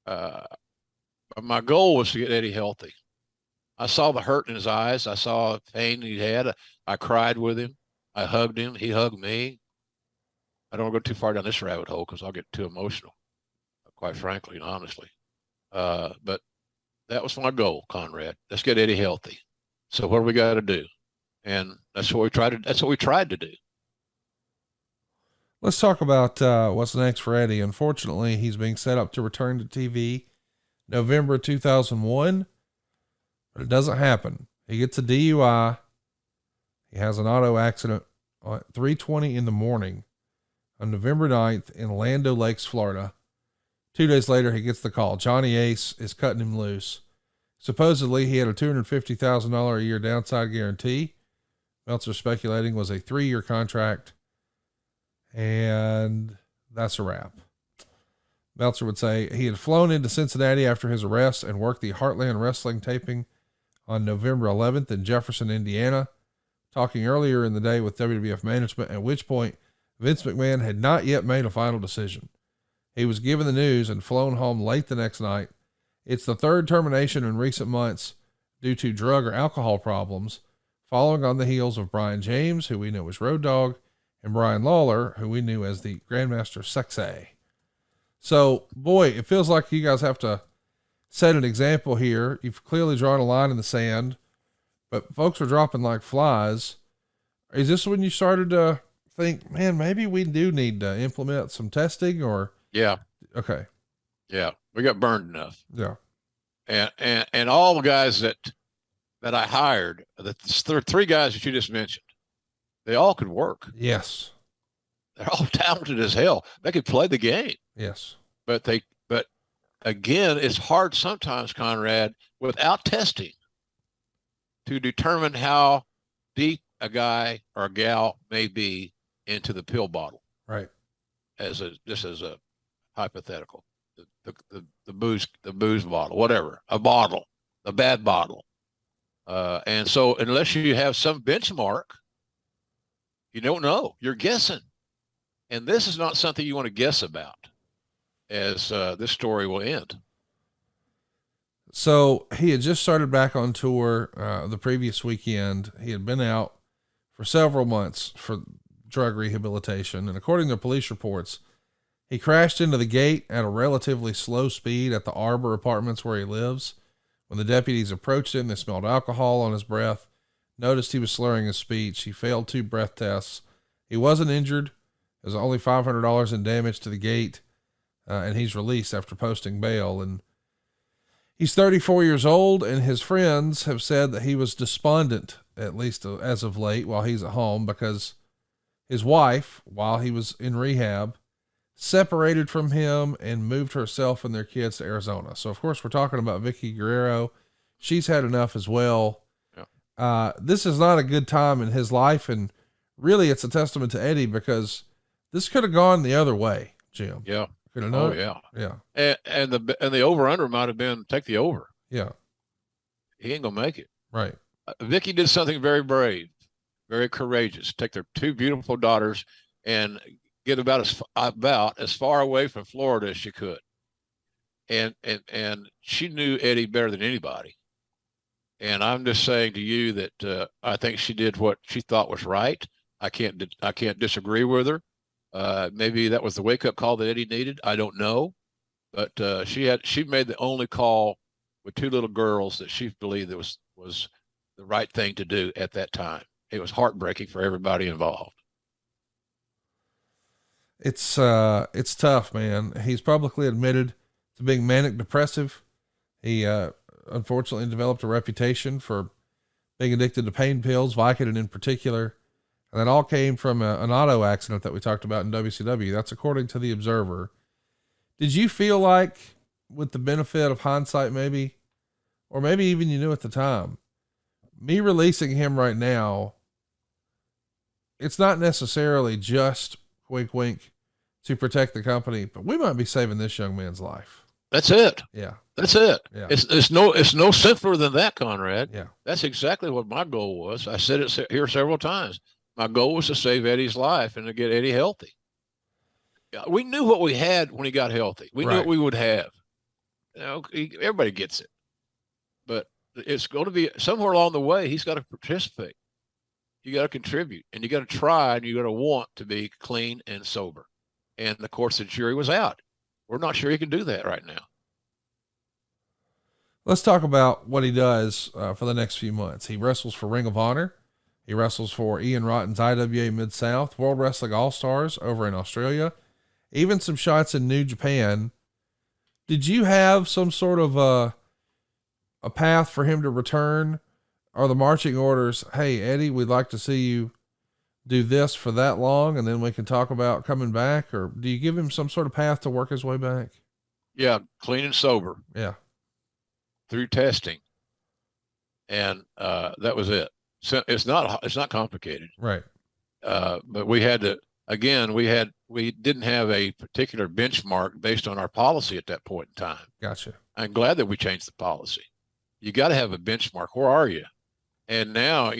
my goal was to get Eddie healthy. I saw the hurt in his eyes. I saw the pain he had. I cried with him. I hugged him. He hugged me. I don't want to go too far down this rabbit hole because I'll get too emotional, quite frankly and honestly. But that was my goal, Conrad. Let's get Eddie healthy. So what do we got to do? And that's what we tried to do. Let's talk about what's next for Eddie. Unfortunately, he's being set up to return to TV November 2001, but it doesn't happen. He gets a DUI. He has an auto accident at 3:20 in the morning on November 9th in Land Lakes, Florida. 2 days later, he gets the call. Johnny Ace is cutting him loose. Supposedly, he had a $250,000 a year downside guarantee. Meltzer speculating was a 3-year contract. And that's a wrap. Meltzer would say he had flown into Cincinnati after his arrest and worked the Heartland Wrestling taping on November 11th in Jefferson, Indiana, talking earlier in the day with WWF management, at which point Vince McMahon had not yet made a final decision. He was given the news and flown home late the next night. It's the third termination in recent months due to drug or alcohol problems, following on the heels of Brian James, who we know as Road Dogg, and Brian Lawler, who we knew as the Grandmaster Sexay. So, boy, it feels like you guys have to set an example here. You've clearly drawn a line in the sand, but folks are dropping like flies. Is this when you started to think, man, maybe we do need to implement some testing or? Yeah. Okay. Yeah. We got burned enough. Yeah. And all the guys that I hired, the 3 guys that you just mentioned, they all could work. Yes. They're all talented as hell. They could play the game. Yes. But again, it's hard sometimes, Conrad, without testing to determine how deep a guy or a gal may be into the pill bottle. Right. Just as a hypothetical, the booze bottle, whatever, a bad bottle. And so unless you have some benchmark, you don't know. You're guessing. And this is not something you want to guess about, as this story will end. So he had just started back on tour the previous weekend. He had been out for several months for drug rehabilitation. And according to police reports, he crashed into the gate at a relatively slow speed at the Arbor Apartments where he lives. When the deputies approached him, they smelled alcohol on his breath, noticed he was slurring his speech. He failed 2 breath tests. He wasn't injured. There's only $500 in damage to the gate, and he's released after posting bail. And he's 34 years old, and his friends have said that he was despondent, at least as of late, while he's at home, because his wife, while he was in rehab, separated from him and moved herself and their kids to Arizona. So, of course, we're talking about Eddie Guerrero. She's had enough as well. Yeah. This is not a good time in his life, and really it's a testament to Eddie, because this could have gone the other way, Jim. Yeah. Could have known. Oh, yeah. Yeah. And the over-under might have been take the over. Yeah. He ain't going to make it. Right. Vicky did something very brave, very courageous. Take their 2 beautiful daughters and get about as far away from Florida as she could. And she knew Eddie better than anybody. And I'm just saying to you that I think she did what she thought was right. I can't disagree with her. Maybe that was the wake-up call that Eddie needed. I don't know. But she made the only call with 2 little girls that she believed that was the right thing to do at that time. It was heartbreaking for everybody involved. It's tough, man. He's publicly admitted to being manic depressive. He unfortunately developed a reputation for being addicted to pain pills, Vicodin in particular. And that all came from an auto accident that we talked about in WCW. That's according to the Observer. Did you feel like, with the benefit of hindsight maybe, or maybe even you knew at the time, me releasing him right now, it's not necessarily just wink, wink to protect the company, but we might be saving this young man's life. That's it. Yeah. That's it. Yeah. It's no simpler than that, Conrad. Yeah. That's exactly what my goal was. I said it here several times. My goal was to save Eddie's life and to get Eddie healthy. We knew what we had when he got healthy. We knew what we would have. You know, everybody gets it, but it's going to be somewhere along the way. He's got to participate. You got to contribute, and you got to try, and you got to want to be clean and sober. And of course, the jury was out. We're not sure he can do that right now. Let's talk about what he does for the next few months. He wrestles for Ring of Honor. He wrestles for Ian Rotten's IWA Mid-South, World Wrestling All-Stars over in Australia, even some shots in New Japan. Did you have some sort of a path for him to return? Are the marching orders, hey, Eddie, we'd like to see you do this for that long and then we can talk about coming back? Or do you give him some sort of path to work his way back? Yeah. Clean and sober. Yeah. Through testing. And, that was it. So it's not complicated. Right. But we had to, again, we didn't have a particular benchmark based on our policy at that point in time. Gotcha. I'm glad that we changed the policy. You got to have a benchmark. Where are you? And now,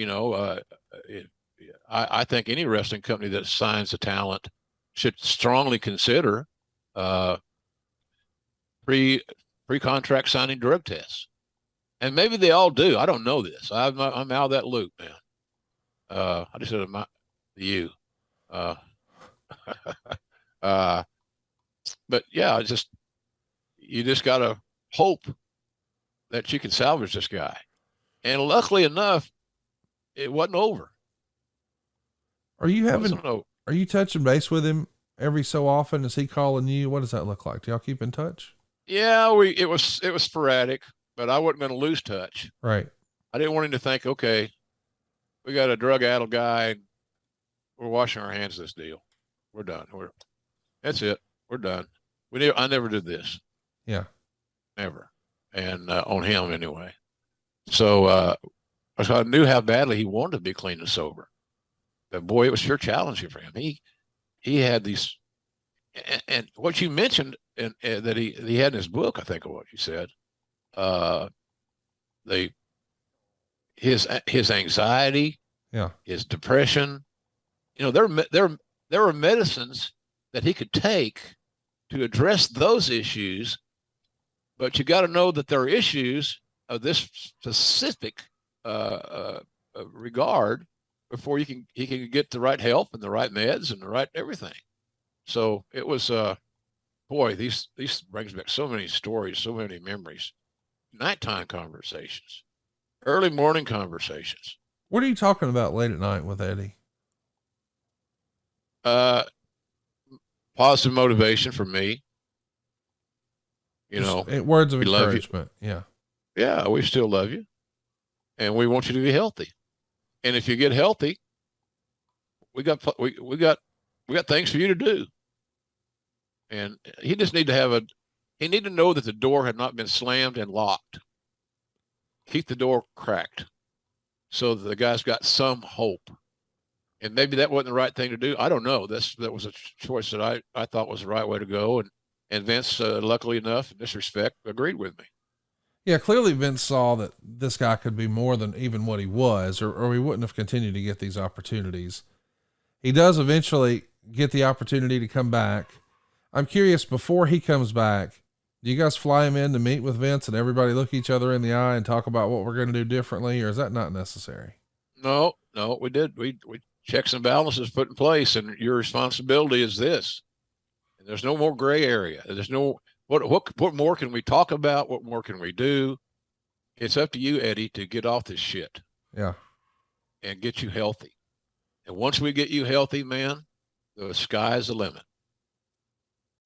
I think any wrestling company that signs a talent should strongly consider pre-contract signing drug tests. And maybe they all do. I don't know this. I'm out of that loop, man. I just said you. But yeah, you just got to hope that you can salvage this guy. And luckily enough, it wasn't over. Are you touching base with him every so often? Is he calling you? What does that look like? Do y'all keep in touch? Yeah, it was sporadic, but I wasn't going to lose touch. Right. I didn't want him to think, okay, we got a drug-addled guy. We're washing our hands of this deal. We're done. That's it. We're done. I never did this. Yeah. Never. And on him anyway. So I knew how badly he wanted to be clean and sober. But boy, it was sure challenging for him. He had these, and what you mentioned, and that he had in his book, I think of what you said, his anxiety, yeah, his depression. There were medicines that he could take to address those issues, but you got to know that there are issues of this specific regard before he can get the right help and the right meds and the right everything. So it was boy, these brings back so many stories, so many memories. Nighttime conversations, early morning conversations. What are you talking about late at night with Eddie? Positive motivation for me. Words of encouragement. Yeah. Yeah, we still love you, and we want you to be healthy. And if you get healthy, we got things for you to do. And he just need to know that the door had not been slammed and locked. Keep the door cracked so that the guy's got some hope. And maybe that wasn't the right thing to do. I don't know. That was a choice that I thought was the right way to go. And Vince, luckily enough, in this respect, agreed with me. Yeah, clearly Vince saw that this guy could be more than even what he was, or he wouldn't have continued to get these opportunities. He does eventually get the opportunity to come back. I'm curious, before he comes back, do you guys fly him in to meet with Vince and everybody look each other in the eye and talk about what we're going to do differently, or is that not necessary? No, we did. We checks and balances put in place, and your responsibility is this. And there's no more gray area. There's no, what more can we talk about? What more can we do? It's up to you, Eddie, to get off this shit. Yeah. And get you healthy. And once we get you healthy, man, the sky's the limit.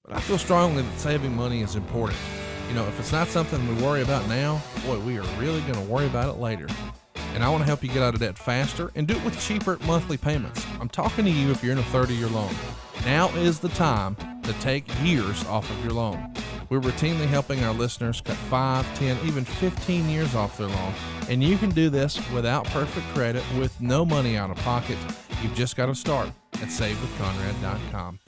But I feel strongly that saving money is important. If it's not something we worry about now, boy, we are really going to worry about it later. And I want to help you get out of debt faster and do it with cheaper monthly payments. I'm talking to you if you're in a 30-year loan. Now is the time to take years off of your loan. We're routinely helping our listeners cut 5, 10, even 15 years off their loan. And you can do this without perfect credit with no money out of pocket. You've just got to start at savewithconrad.com.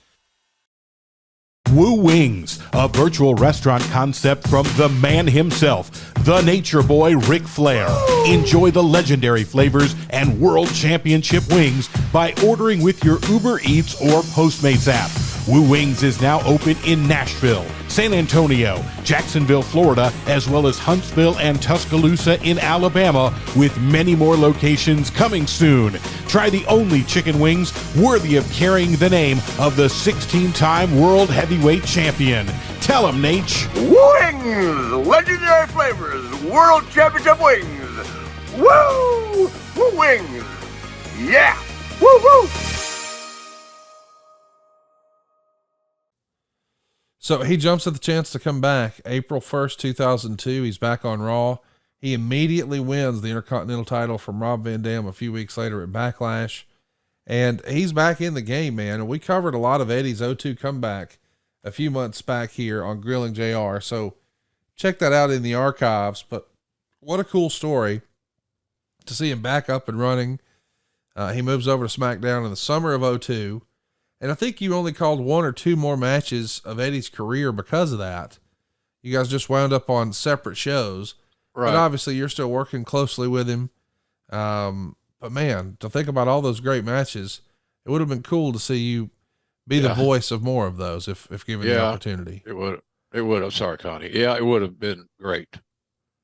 Wooooo Wings, a virtual restaurant concept from the man himself, the Nature Boy Ric Flair. Enjoy the legendary flavors and world championship wings by ordering with your Uber Eats or Postmates app. Wooooo Wings is now open in Nashville, San Antonio, Jacksonville, Florida, as well as Huntsville and Tuscaloosa in Alabama, with many more locations coming soon. Try the only chicken wings worthy of carrying the name of the 16-time world heavyweight champion. Tell him, Nate. Wings! Legendary flavors, world championship wings. Woo! Woo wings! Yeah! Woo woo! So he jumps at the chance to come back April 1st, 2002. He's back on Raw. He immediately wins the Intercontinental title from Rob Van Dam a few weeks later at Backlash. And he's back in the game, man. And we covered a lot of Eddie's 0-2 comeback a few months back here on Grilling JR. So check that out in the archives. But what a cool story to see him back up and running. He moves over to SmackDown in the summer of 0-2. And I think you only called 1 or 2 more matches of Eddie's career because of that. You guys just wound up on separate shows. Right. But obviously you're still working closely with him. But man, to think about all those great matches, it would have been cool to see you be the voice of more of those if given the opportunity. It would. I'm sorry, Connie. Yeah, it would have been great.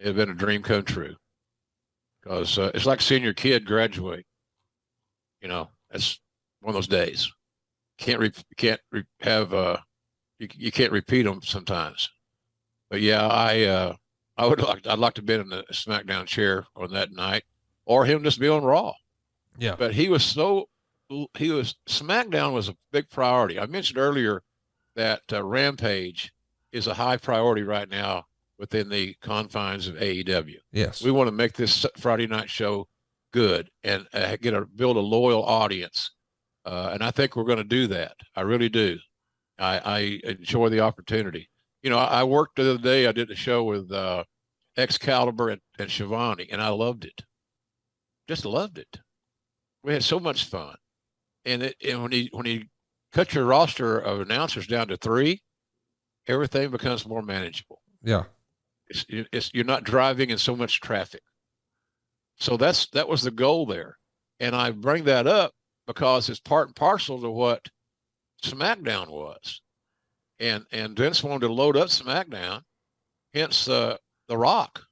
It had been a dream come true. Because it's like seeing your kid graduate. You know, that's one of those days. You can't repeat them sometimes. But yeah, I'd like to have been in the SmackDown chair on that night, or him just be on Raw. Yeah. But SmackDown was a big priority. I mentioned earlier that Rampage is a high priority right now within the confines of AEW. Yes. We want to make this Friday night show good and build a loyal audience. And I think we're going to do that. I really do. I enjoy the opportunity. You know, I worked the other day. I did a show with Excalibur and Shivani, and I loved it. Just loved it. We had so much fun. And when you cut your roster of announcers down to 3, everything becomes more manageable. Yeah. You're not driving in so much traffic. So that was the goal there. And I bring that up because it's part and parcel to what SmackDown was. And Vince wanted to load up SmackDown, hence The Rock.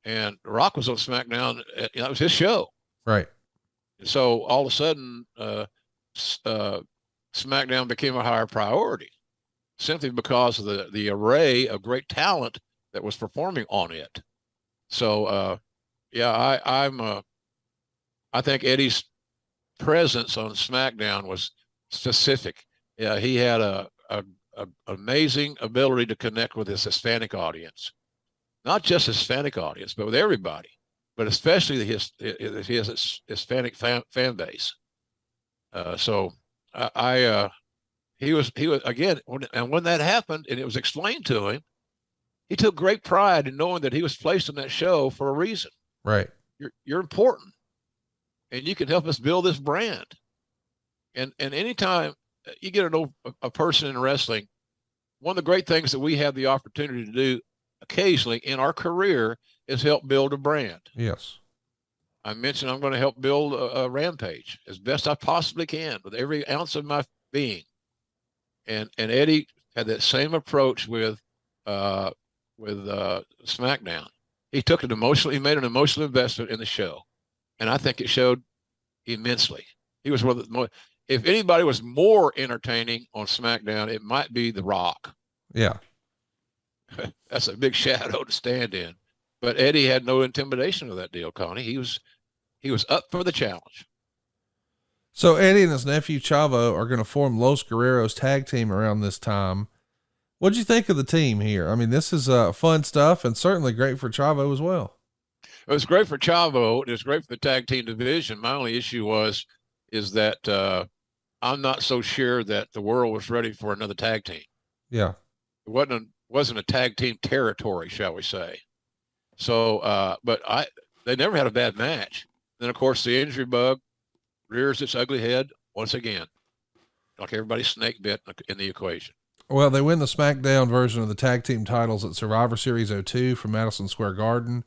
And The Rock was on SmackDown. That was his show. Right. And so all of a sudden, SmackDown became a higher priority simply because of the array of great talent that was performing on it. So, I think Eddie's presence on SmackDown was specific. Yeah, he had a amazing ability to connect with his Hispanic audience, not just Hispanic audience, but with everybody, but especially his Hispanic fan base. He was again, when that happened and it was explained to him, he took great pride in knowing that he was placed on that show for a reason. Right. You're important, and you can help us build this brand. And anytime you get to know a person in wrestling, one of the great things that we have the opportunity to do occasionally in our career is help build a brand. Yes. I mentioned I'm going to help build a Rampage as best I possibly can with every ounce of my being. And Eddie had that same approach with SmackDown. He made an emotional investment in the show. And I think it showed immensely. He was one of the most, if anybody was more entertaining on SmackDown, it might be The Rock. Yeah. That's a big shadow to stand in. But Eddie had no intimidation of that deal, Connie. He was up for the challenge. So Eddie and his nephew Chavo are going to form Los Guerreros tag team around this time. What'd you think of the team here? I mean, this is fun stuff and certainly great for Chavo as well. It was great for Chavo. It was great for the tag team division. My only issue is that I'm not so sure that the world was ready for another tag team. Yeah. It wasn't a tag team territory, shall we say. So, but they never had a bad match. Then of course the injury bug rears its ugly head once again, like everybody's snake bit in the equation. Well, they win the SmackDown version of the tag team titles at Survivor Series 02 from Madison Square Garden.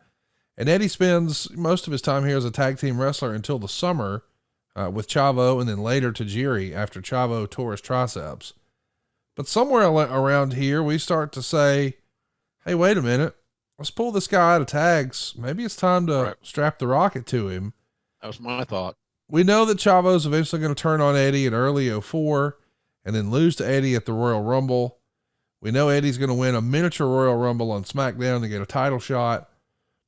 And Eddie spends most of his time here as a tag team wrestler until the summer with Chavo, and then later Tajiri after Chavo tore his triceps. But somewhere around here, we start to say, hey, wait a minute. Let's pull this guy out of tags. Maybe it's time to strap the rocket to him. That was my thought. We know that Chavo's eventually going to turn on Eddie in early 04 and then lose to Eddie at the Royal Rumble. We know Eddie's going to win a miniature Royal Rumble on SmackDown to get a title shot.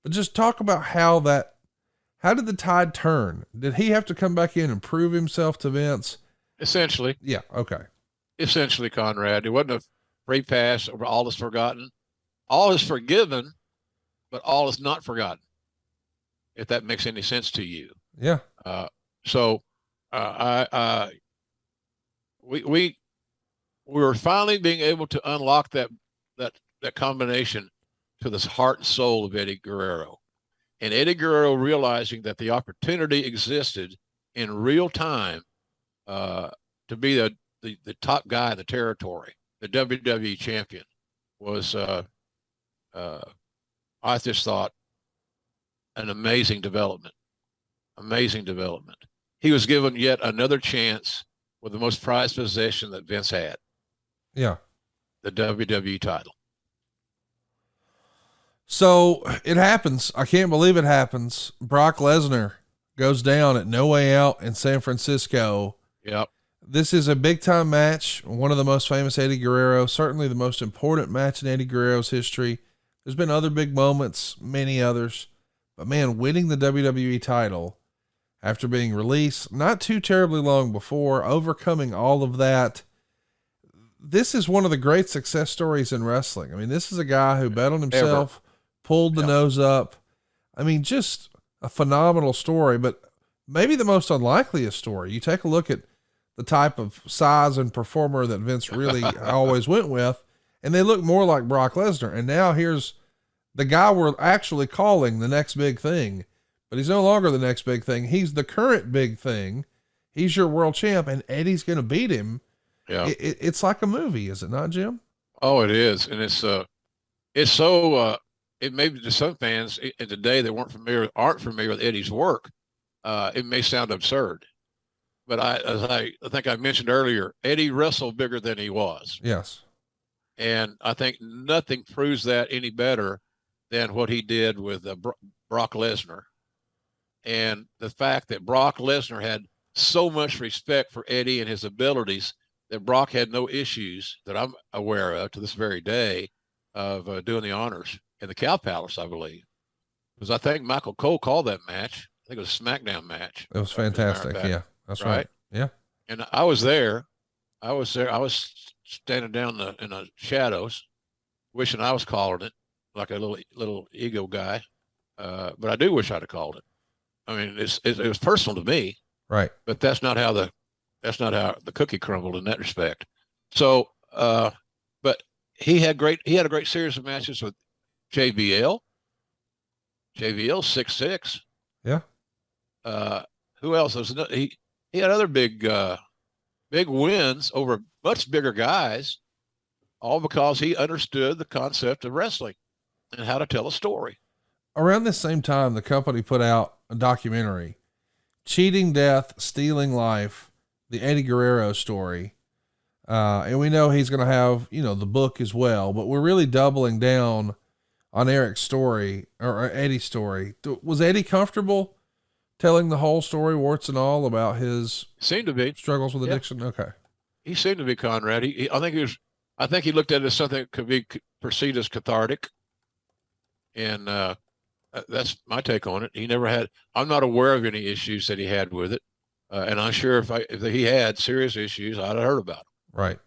But just talk about how did the tide turn? Did he have to come back in and prove himself to Vince? Essentially. Yeah. Okay. Essentially, Conrad. It wasn't a free pass over all is forgotten. All is forgiven, but all is not forgotten. If that makes any sense to you. Yeah. So We were finally being able to unlock that combination to the heart and soul of Eddie Guerrero, and Eddie Guerrero realizing that the opportunity existed in real time to be the top guy in the territory, the WWE champion, was I just thought an amazing development. Amazing development. He was given yet another chance with the most prized possession that Vince had. Yeah. The WWE title. So it happens. I can't believe it happens. Brock Lesnar goes down at No Way Out in San Francisco. Yep. This is a big time match. One of the most famous Eddie Guerrero, certainly the most important match in Eddie Guerrero's history. There's been other big moments, many others, but man, winning the WWE title after being released not too terribly long before, overcoming all of that. This is one of the great success stories in wrestling. I mean, this is a guy who bet on himself, pulled the nose up. I mean, just a phenomenal story, but maybe the most unlikeliest story. You take a look at the type of size and performer that Vince really always went with, and they look more like Brock Lesnar. And now here's the guy we're actually calling the next big thing, but he's no longer the next big thing. He's the current big thing. He's your world champ, and Eddie's going to beat him. Yeah. It's like a movie, is it not, Jim? Oh, it is. And it's so, it may be to some fans in today that aren't familiar with Eddie's work. It may sound absurd, but I think I mentioned earlier, Eddie wrestled bigger than he was. Yes. And I think nothing proves that any better than what he did with Brock Lesnar. And the fact that Brock Lesnar had so much respect for Eddie and his abilities that Brock had no issues that I'm aware of to this very day of doing the honors in the Cow Palace, I believe. Because I think Michael Cole called that match. I think it was a SmackDown match. It was fantastic. Yeah, that's right. Yeah. And I was there. I was standing down in the shadows, wishing I was calling it, like a little ego guy. But I do wish I'd have called it. I mean, it was personal to me. Right. But that's not how the cookie crumbled in that respect. So, but he had a great series of matches with JBL. JBL 6'6". Yeah. Who else? He had other big wins over much bigger guys, all because he understood the concept of wrestling and how to tell a story. Around this same time, the company put out a documentary, Cheating Death, Stealing Life, the Eddie Guerrero story. And we know he's going to have, the book as well, but we're really doubling down on Eric's story or Eddie's story. Was Eddie comfortable telling the whole story, warts and all, about his seemed to be struggles with addiction? Yeah. Okay. He seemed to be, Conrad. I think he looked at it as something that could be perceived as cathartic. And, that's my take on it. I'm not aware of any issues that he had with it. And I'm sure if he had serious issues, I'd have heard about them. Right.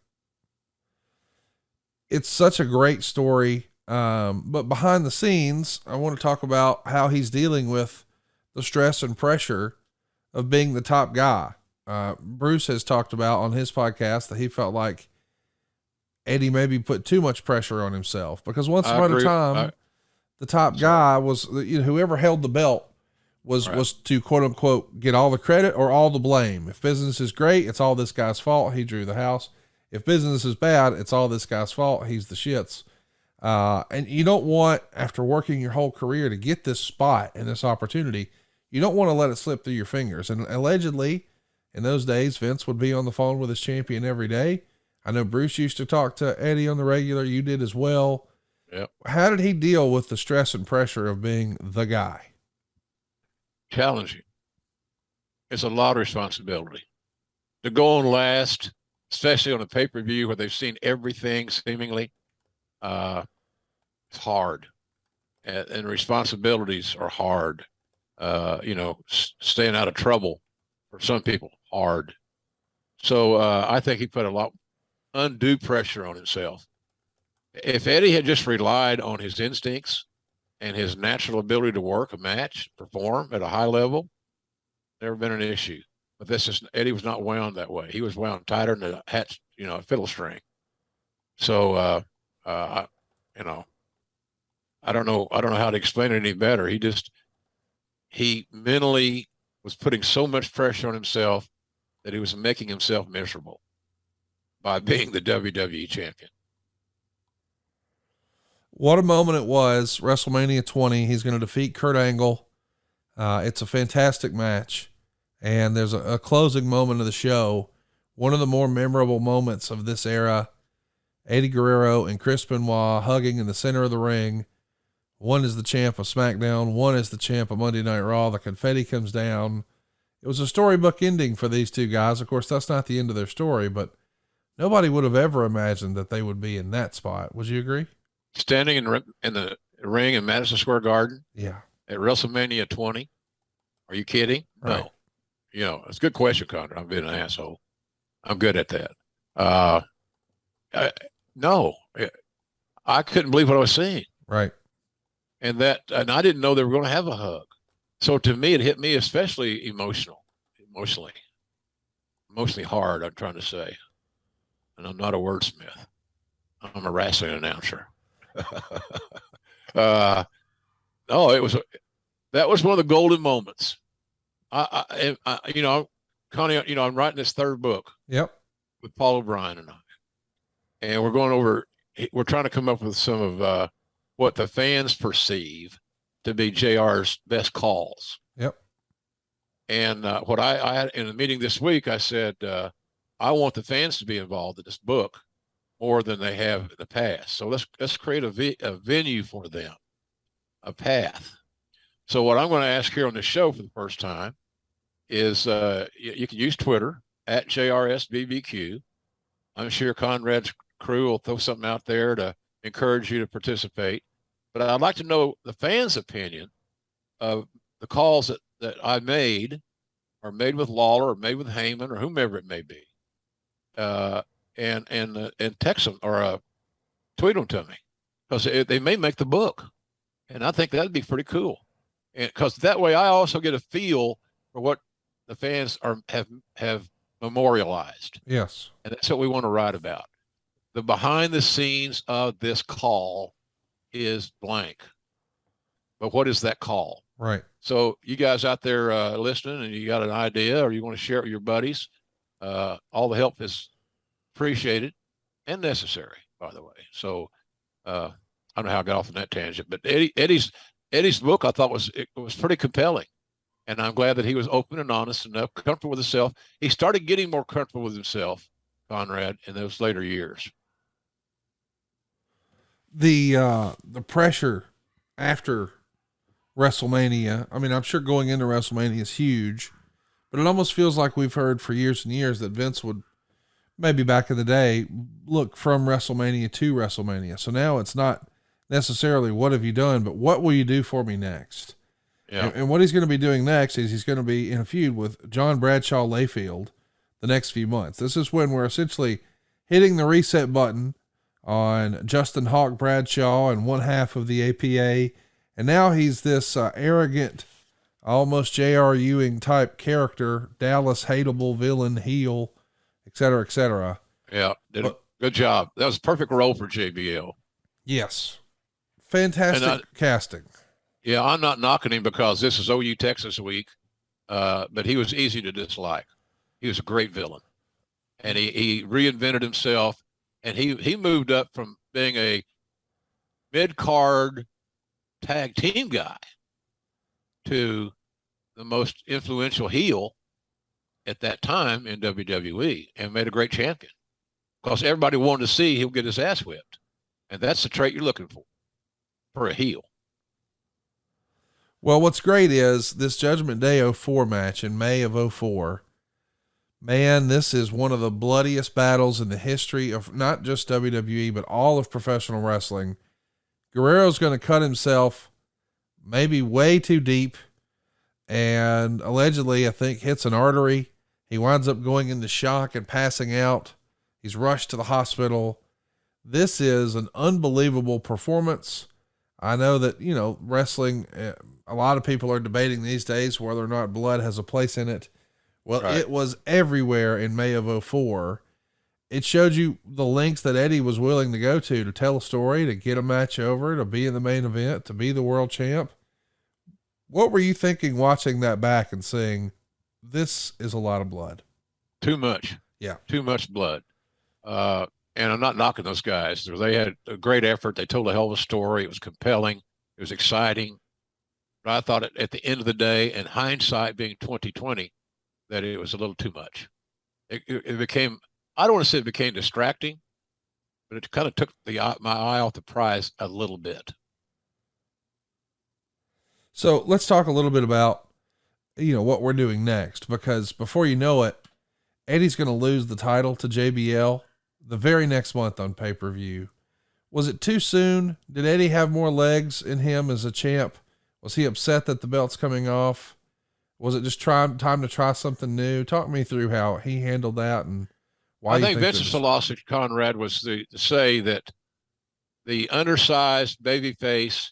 It's such a great story. But behind the scenes, I want to talk about how he's dealing with the stress and pressure of being the top guy. Bruce has talked about on his podcast that he felt like Eddie maybe put too much pressure on himself, because once upon a time, the top guy was, whoever held the belt was to quote unquote get all the credit or all the blame. If business is great, it's all this guy's fault. He drew the house. If business is bad, it's all this guy's fault. He's the shits. And you don't want, after working your whole career to get this spot and this opportunity, you don't want to let it slip through your fingers. And allegedly in those days, Vince would be on the phone with his champion every day. I know Bruce used to talk to Eddie on the regular. You did as well. Yep. How did he deal with the stress and pressure of being the guy? Challenging. It's a lot of responsibility to go on last, especially on a pay-per-view where they've seen everything seemingly. It's hard, and responsibilities are hard. Staying out of trouble for some people, hard. So I think he put a lot undue pressure on himself. If Eddie had just relied on his instincts and his natural ability to work a match, perform at a high level, never been an issue. but Eddie was not wound that way. He was wound tighter than a hat, a fiddle string. So, you know, I don't know how to explain it any better. He mentally was putting so much pressure on himself that he was making himself miserable by being the WWE champion. What a moment it was. WrestleMania 20. He's going to defeat Kurt Angle. It's a fantastic match. And there's a closing moment of the show. One of the more memorable moments of this era. Eddie Guerrero and Chris Benoit hugging in the center of the ring. One is the champ of SmackDown. One is the champ of Monday Night Raw. The confetti comes down. It was a storybook ending for these two guys. Of course, that's not the end of their story, but nobody would have ever imagined that they would be in that spot. Would you agree? Standing in the ring in Madison Square Garden. Yeah. At WrestleMania 20. Are you kidding? Right. No. It's a good question, Conrad. I'm being an asshole. I'm good at that. No, I couldn't believe what I was seeing. Right. And I didn't know they were going to have a hug. So to me, it hit me especially emotionally hard, I'm trying to say. And I'm not a wordsmith. I'm a wrestling announcer. No, that was one of the golden moments. Connie, I'm writing this third book. Yep. With Paul O'Brien and I. And we're trying to come up with some of what the fans perceive to be JR's best calls. Yep. And what I had in a meeting this week, I said, I want the fans to be involved in this book more than they have in the past. So let's create a venue for them, a path. So what I'm going to ask here on the show for the first time is you can use Twitter at JRSBBQ. I'm sure Conrad's crew will throw something out there to encourage you to participate. But I'd like to know the fans' opinion of the calls that I made, or made with Lawler, or made with Heyman, or whomever it may be, and text them or tweet them to me, because they may make the book, and I think that'd be pretty cool. And because that way, I also get a feel for what the fans have memorialized. Yes. And that's what we want to write about. The behind the scenes of this call is blank. But what is that call? Right. So you guys out there listening, and you got an idea, or you want to share it with your buddies, all the help is appreciated and necessary, by the way. So I don't know how I got off on that tangent, but Eddie's book, I thought was pretty compelling. And I'm glad that he was open and honest enough, comfortable with himself. He started getting more comfortable with himself, Conrad, in those later years. The pressure after WrestleMania, I mean, I'm sure going into WrestleMania is huge, but it almost feels like we've heard for years and years that Vince would, maybe back in the day, look from WrestleMania to WrestleMania. So now it's not necessarily what have you done, but what will you do for me next? Yeah. And what he's going to be doing next is he's going to be in a feud with John Bradshaw Layfield the next few months. This is when we're essentially hitting the reset button on Justin Hawk Bradshaw and one half of the APA. And now he's this arrogant, almost J.R. Ewing type character, Dallas hateable villain, heel, et cetera, et cetera. Yeah. Did a good job. That was a perfect role for JBL. Yes. Fantastic casting. Yeah, I'm not knocking him because this is OU Texas week, but he was easy to dislike. He was a great villain, and he reinvented himself, and he moved up from being a mid-card tag team guy to the most influential heel at that time in WWE, and made a great champion because everybody wanted to see him get his ass whipped, and that's the trait you're looking for a heel. Well, what's great is this Judgment Day 04 match in May of 04. Man, this is one of the bloodiest battles in the history of not just WWE, but all of professional wrestling. Guerrero's going to cut himself maybe way too deep, and allegedly, I think, hits an artery. He winds up going into shock and passing out. He's rushed to the hospital. This is an unbelievable performance. I know that, wrestling, a lot of people are debating these days whether or not blood has a place in it. Well, Right. it was everywhere in May of 04. It showed you the lengths that Eddie was willing to go to tell a story, to get a match over, to be in the main event, to be the world champ. What were you thinking watching that back and saying, this is a lot of blood? Too much. Yeah. Too much blood. And I'm not knocking those guys. They had a great effort. They told a hell of a story. It was compelling. It was exciting. But I thought at the end of the day, and hindsight being 2020, that it was a little too much. It became, I don't want to say it became distracting, but it kind of took my eye off the prize a little bit. So let's talk a little bit about, what we're doing next, because before you know it, Eddie's going to lose the title to JBL the very next month on pay-per-view. Was it too soon? Did Eddie have more legs in him as a champ? Was he upset that the belt's coming off? Was it just time to try something new? Talk me through how he handled that and why. I think Vince's philosophy, Conrad, was to say that the undersized babyface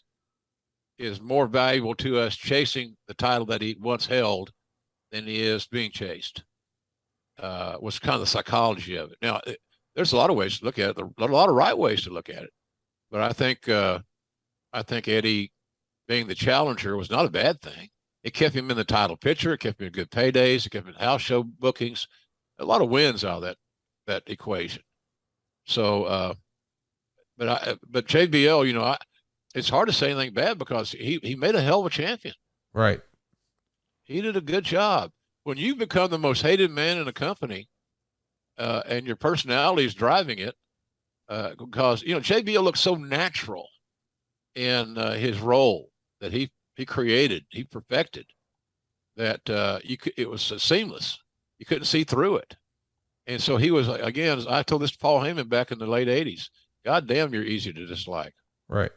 is more valuable to us chasing the title that he once held than he is being chased. Was kind of the psychology of it. Now, there's a lot of ways to look at it. There are a lot of right ways to look at it, but I think Eddie being the challenger was not a bad thing. It kept him in the title picture. It kept him in good paydays. It kept him in house show bookings. A lot of wins out of that equation. So, but JBL, it's hard to say anything bad because he made a hell of a champion. Right. He did a good job. When you become the most hated man in a company, and your personality is driving it, because JBL looks so natural in his role that he created, he perfected, that it was seamless. You couldn't see through it, and so he was, again. I told this to Paul Heyman back in the late '80s. God damn, you're easy to dislike. Right.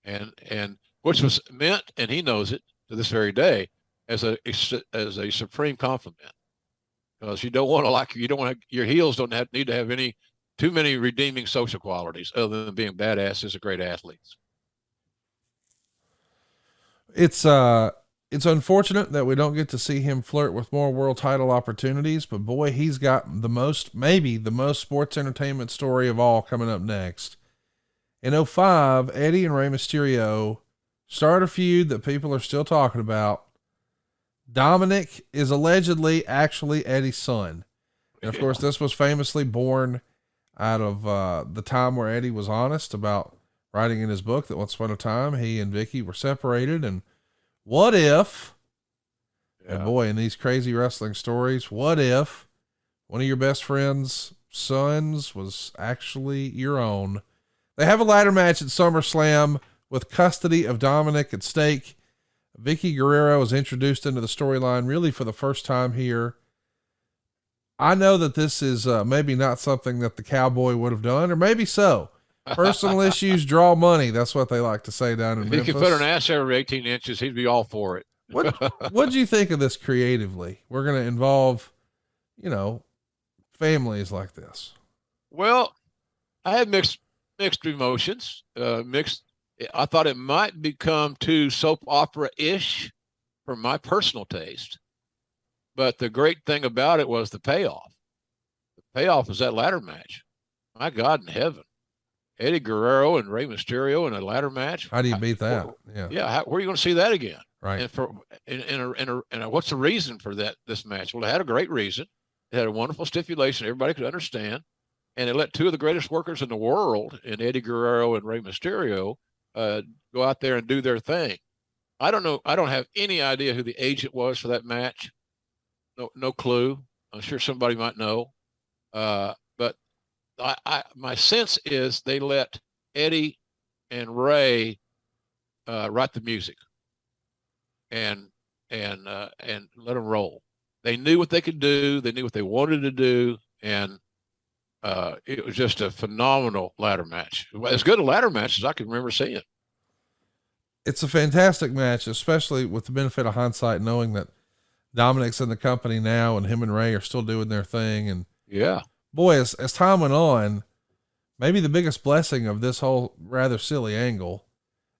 And which was meant, and he knows it to this very day, as a supreme compliment. Because you don't want to your heels don't need to have too many redeeming social qualities other than being badasses or great athletes. It's unfortunate that we don't get to see him flirt with more world title opportunities, but boy, he's got maybe the most sports entertainment story of all coming up next. In 05, Eddie and Rey Mysterio start a feud that people are still talking about. Dominic is allegedly actually Eddie's son. And of course, this was famously born out of the time where Eddie was honest about writing in his book that once upon a time he and Vicky were separated. And what if, and boy, in these crazy wrestling stories, what if one of your best friend's sons was actually your own? They have a ladder match at SummerSlam with custody of Dominic at stake. Vicky Guerrero is introduced into the storyline really for the first time here. I know that this is maybe not something that the Cowboy would have done, or maybe so. Personal issues draw money. That's what they like to say down in Memphis. If he could put an ass every 18 inches, he'd be all for it. What'd you think of this creatively? We're going to involve, families like this. Well, I had mixed emotions, I thought it might become too soap opera-ish for my personal taste. But the great thing about it was the payoff. The payoff was that ladder match. My God in heaven. Eddie Guerrero and Rey Mysterio in a ladder match. How do you beat that? Where are you going to see that again? Right. And what's the reason for this match? Well, it had a great reason. It had a wonderful stipulation everybody could understand. And it let two of the greatest workers in the world, in Eddie Guerrero and Rey Mysterio, go out there and do their thing. I don't know. I don't have any idea who the agent was for that match. No clue. I'm sure somebody might know. But my sense is they let Eddie and Ray write the music and let them roll. They knew what they could do. They knew what they wanted to do. And it was just a phenomenal ladder match. As good a ladder match as I can remember seeing. It's a fantastic match, especially with the benefit of hindsight, knowing that Dominic's in the company now and him and Ray are still doing their thing. And boy, as time went on, maybe the biggest blessing of this whole rather silly angle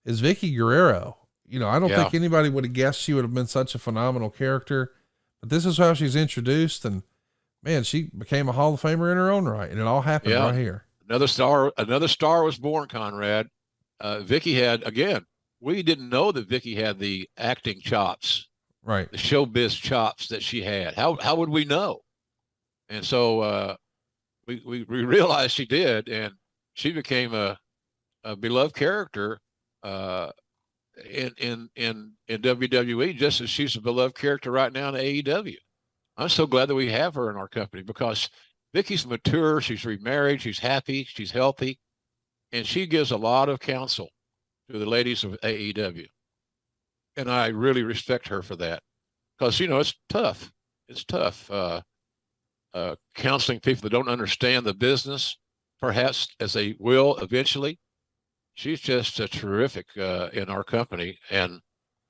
is Vicky Guerrero. I don't think anybody would have guessed she would have been such a phenomenal character, But this is how she's introduced, and man, she became a Hall of Famer in her own right, and it all happened right here. Another star was born, Conrad. Vicky had, again, we didn't know that Vicky had the acting chops, right? The showbiz chops that she had. How would we know? And so we realized she did, and she became a beloved character in WWE, just as she's a beloved character right now in AEW. I'm so glad that we have her in our company because Vicky's mature, she's remarried, she's happy, she's healthy, and she gives a lot of counsel to the ladies of AEW. And I really respect her for that because, you know, it's tough. It's tough counseling people that don't understand the business, perhaps as they will eventually. She's just a terrific in our company, and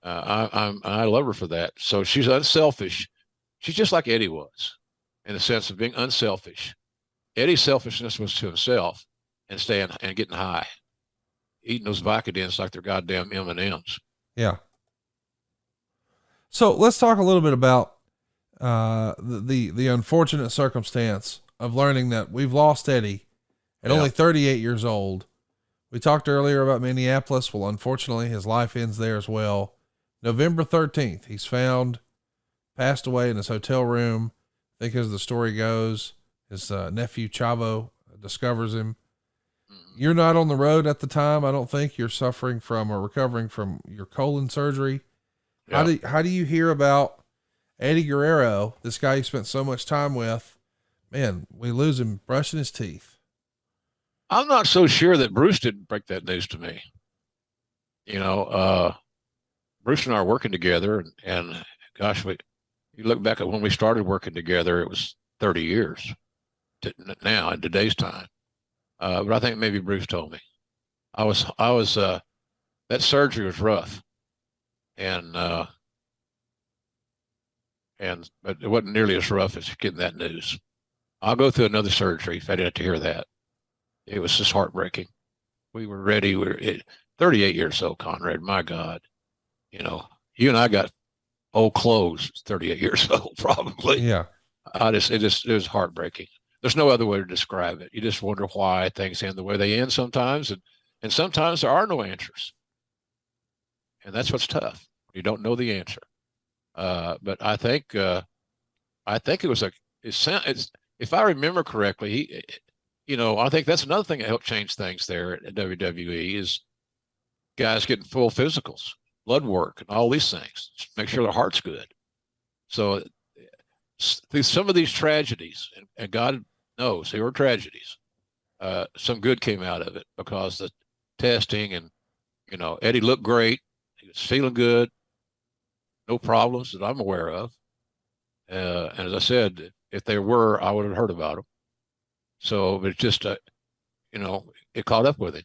I love her for that. So she's unselfish. She's just like Eddie was, in the sense of being unselfish. Eddie's selfishness was to himself and staying and getting high, eating those Vicodins like they're goddamn M&Ms. Yeah. So let's talk a little bit about the unfortunate circumstance of learning that we've lost Eddie at only 38 years old. We talked earlier about Minneapolis. Well, unfortunately, his life ends there as well. November 13th, he's found passed away in his hotel room. I think as the story goes, his nephew Chavo discovers him. You're not on the road at the time. I don't think you're suffering from or recovering from your colon surgery. Yeah. How do you hear about Eddie Guerrero, this guy you spent so much time with? Man, we lose him brushing his teeth. I'm not so sure that Bruce didn't break that news to me. You know, Bruce and I are working together, and gosh, you look back at when we started working together, it was 30 years now in today's time. But I think maybe Bruce told me. I was that surgery was rough, but it wasn't nearly as rough as getting that news. I'll go through another surgery if I didn't have to hear that. It was just heartbreaking. We were ready. 38 years old, Conrad. My God, you know, you and I got old clothes. 38 years old, probably. Yeah. It was heartbreaking. There's no other way to describe it. You just wonder why things end the way they end sometimes, and sometimes there are no answers, and that's what's tough. You don't know the answer. But I think it was if I remember correctly, I think that's another thing that helped change things there at WWE is guys getting full physicals, blood work, and all these things to make sure their heart's good. So through some of these tragedies, and God knows they were tragedies, some good came out of it because the testing and, Eddie looked great. He was feeling good. No problems that I'm aware of. And as I said, if there were, I would have heard about them. So, but it's just, it caught up with him.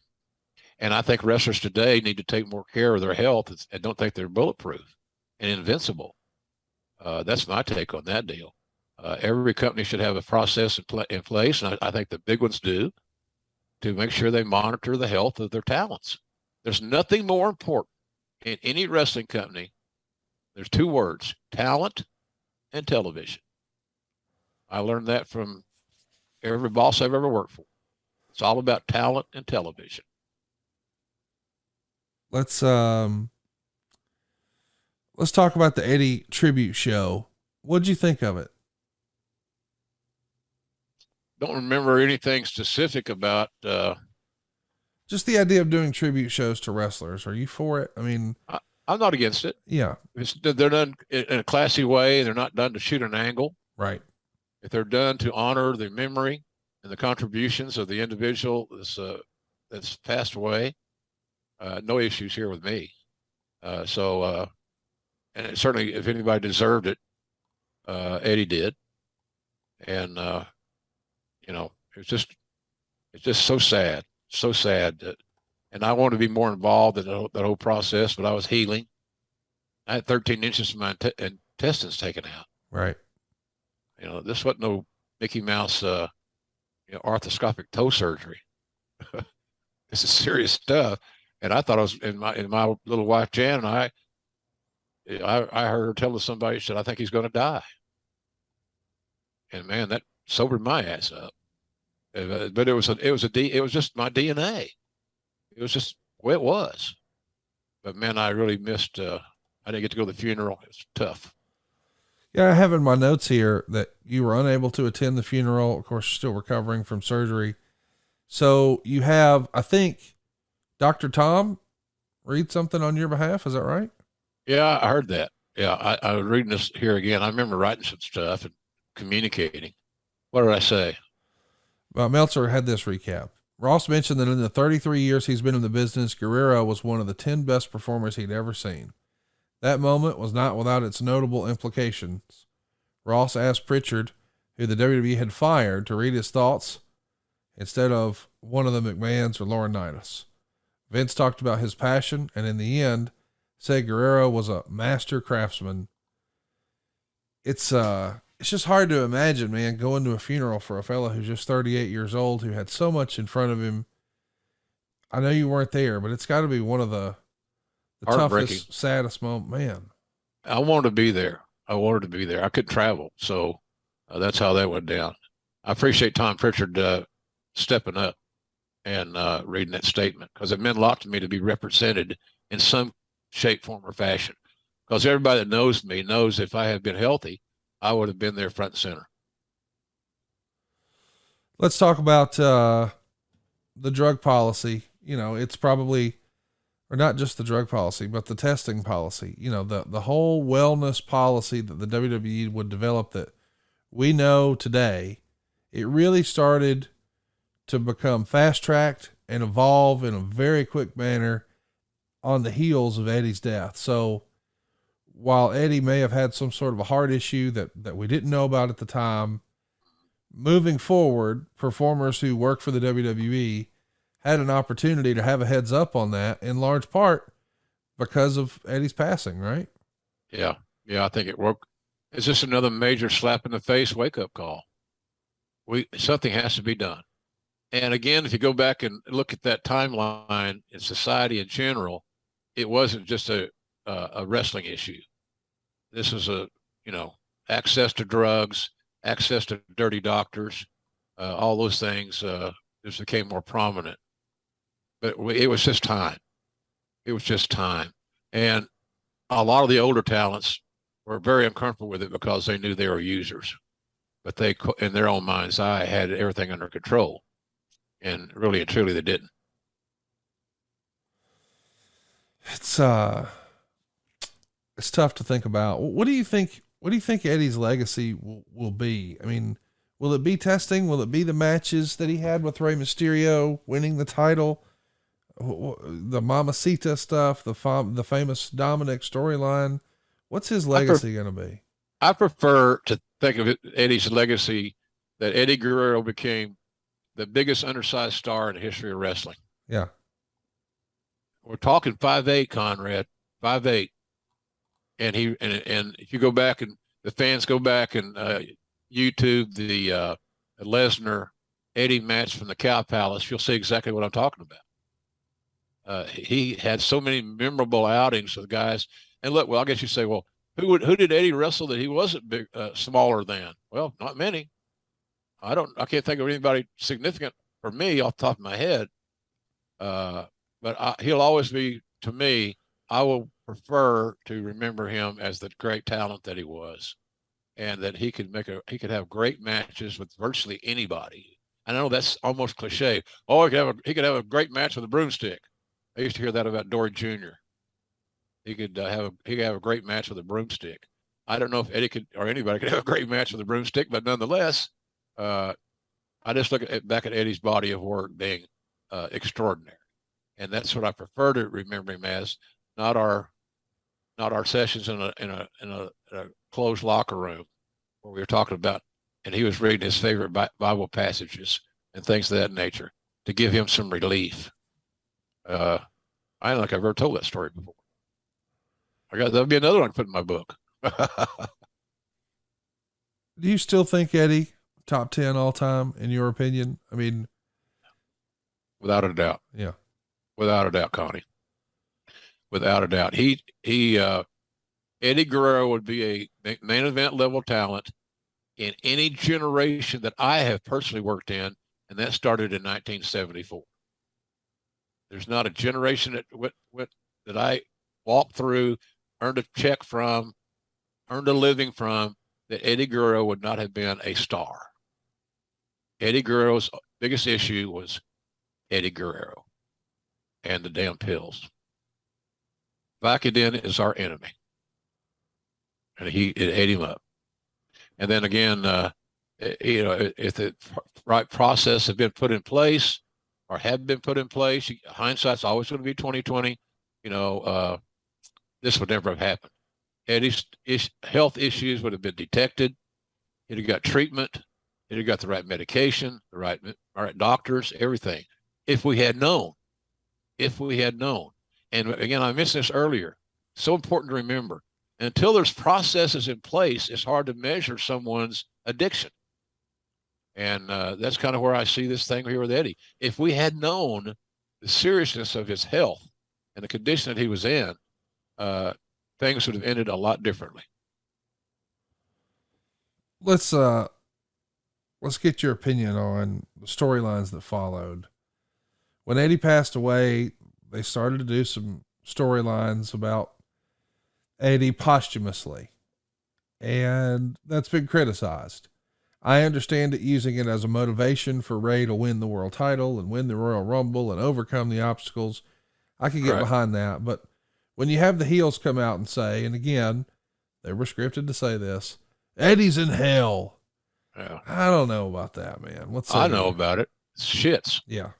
And I think wrestlers today need to take more care of their health and don't think they're bulletproof and invincible. That's my take on that deal. Every company should have a process in place, and I think the big ones do, to make sure they monitor the health of their talents. There's nothing more important in any wrestling company. There's two words: talent and television. I learned that from every boss I've ever worked for. It's all about talent and television. Let's talk about the Eddie tribute show. What'd you think of it? Don't remember anything specific about just the idea of doing tribute shows to wrestlers. Are you for it? I mean, I'm not against it. Yeah. They're done in a classy way. They're not done to shoot an angle. Right. If they're done to honor the memory and the contributions of the individual that's passed away, no issues here with me. And certainly if anybody deserved it, Eddie did. And, it's just so sad that, and I wanted to be more involved in that whole process, but I was healing. I had 13 inches of my intestines taken out. Right. This wasn't no Mickey Mouse, arthroscopic toe surgery. This is serious stuff. And I thought I was in my little wife, Jan, and I heard her tell somebody, she said, I think he's going to die. and man, that sobered my ass up. But it was just my DNA. It was just the way it was. But man, I really missed. I didn't get to go to the funeral. It was tough. Yeah, I have in my notes here that you were unable to attend the funeral. Of course, you're still recovering from surgery. So you have, I think, Dr. Tom read something on your behalf. Is that right? Yeah, I heard that. Yeah, I was reading this here again. I remember writing some stuff and communicating. What did I say? Meltzer had this recap. Ross mentioned that in the 33 years he's been in the business, Guerrero was one of the 10 best performers he'd ever seen. That moment was not without its notable implications. Ross asked Pritchard, who the WWE had fired, to read his thoughts instead of one of the McMahons or Laurinaitis. Vince talked about his passion, and in the end, said Guerrero was a master craftsman. It's just hard to imagine, man, going to a funeral for a fella who's just 38 years old, who had so much in front of him. I know you weren't there, but it's got to be one of the toughest, saddest moment, man. I wanted to be there. I couldn't travel. So that's how that went down. I appreciate Tom Pritchard stepping up and reading that statement, because it meant a lot to me to be represented in some shape, form, or fashion. Because everybody that knows me knows if I had been healthy, I would have been there front and center. Let's talk about the drug policy. You know, it's probably, or not just the drug policy, but the testing policy. You know, the whole wellness policy that the WWE would develop that we know today, it really started to become fast-tracked and evolve in a very quick manner on the heels of Eddie's death. So while Eddie may have had some sort of a heart issue that we didn't know about at the time, moving forward, performers who work for the WWE had an opportunity to have a heads up on that, in large part because of Eddie's passing, right? Yeah. I think it worked. It's just another major slap in the face wake-up call. Something has to be done. And again, if you go back and look at that timeline in society in general, it wasn't just a wrestling issue. This was access to drugs, access to dirty doctors, all those things just became more prominent. But it was just time. It was just time. And a lot of the older talents were very uncomfortable with it because they knew they were users. But they, in their own mind's eye, had everything under control. And really and truly, they didn't. It's tough to think about. What do you think Eddie's legacy will be? I mean, will it be testing? Will it be the matches that he had with Rey Mysterio, winning the title, the Mamacita stuff, the famous Dominic storyline? What's his legacy going to be? I prefer to think of Eddie's legacy that Eddie Guerrero became the biggest undersized star in the history of wrestling. Yeah. We're talking 5'8", Conrad, 5'8". And if you go back and the fans go back and YouTube the Lesnar Eddie match from the Cow Palace, you'll see exactly what I'm talking about. He had so many memorable outings with guys. And look, well, I guess you say, well, who did Eddie wrestle that he wasn't big, smaller than? Well, not many. I can't think of anybody significant for me off the top of my head. But he'll always be, to me, I will prefer to remember him as the great talent that he was, and that he could have great matches with virtually anybody. I know that's almost cliche. Oh, he could have a great match with a broomstick. I used to hear that about Dory Jr. He could have a great match with a broomstick. I don't know if Eddie could, or anybody could have a great match with a broomstick, but nonetheless, I just look back at Eddie's body of work being extraordinary, and that's what I prefer to remember him as. Not our sessions in a closed locker room where we were talking about, and he was reading his favorite Bible passages and things of that nature to give him some relief. I don't think I've ever told that story before. That'll be another one I put in my book. Do you still think Eddie top 10 all time in your opinion? I mean, without a doubt. Yeah. Without a doubt, Connie. Without a doubt. Eddie Guerrero would be a main event level talent in any generation that I have personally worked in, and that started in 1974. There's not a generation that I walked through, earned a check from, earned a living from, that Eddie Guerrero would not have been a star. Eddie Guerrero's biggest issue was Eddie Guerrero and the damn pills. Vicodin is our enemy. And it ate him up. And then again, if the right process had been put in place or had been put in place, hindsight's always going to be 2020. This would never have happened. Eddie's health issues would have been detected. He'd have got treatment. He'd have got the right medication, the right doctors, everything. If we had known. And again, I mentioned this earlier. So important to remember. Until there's processes in place, it's hard to measure someone's addiction. And that's kind of where I see this thing here with Eddie. If we had known the seriousness of his health and the condition that he was in, things would have ended a lot differently. Let's get your opinion on the storylines that followed. When Eddie passed away, they started to do some storylines about Eddie posthumously, and that's been criticized. I understand it, using it as a motivation for Ray to win the world title and win the Royal Rumble and overcome the obstacles. I can get behind that. But when you have the heels come out and say, and again, they were scripted to say this, Eddie's in hell. Yeah. I don't know about that, man. I know about it. It's shits. Yeah.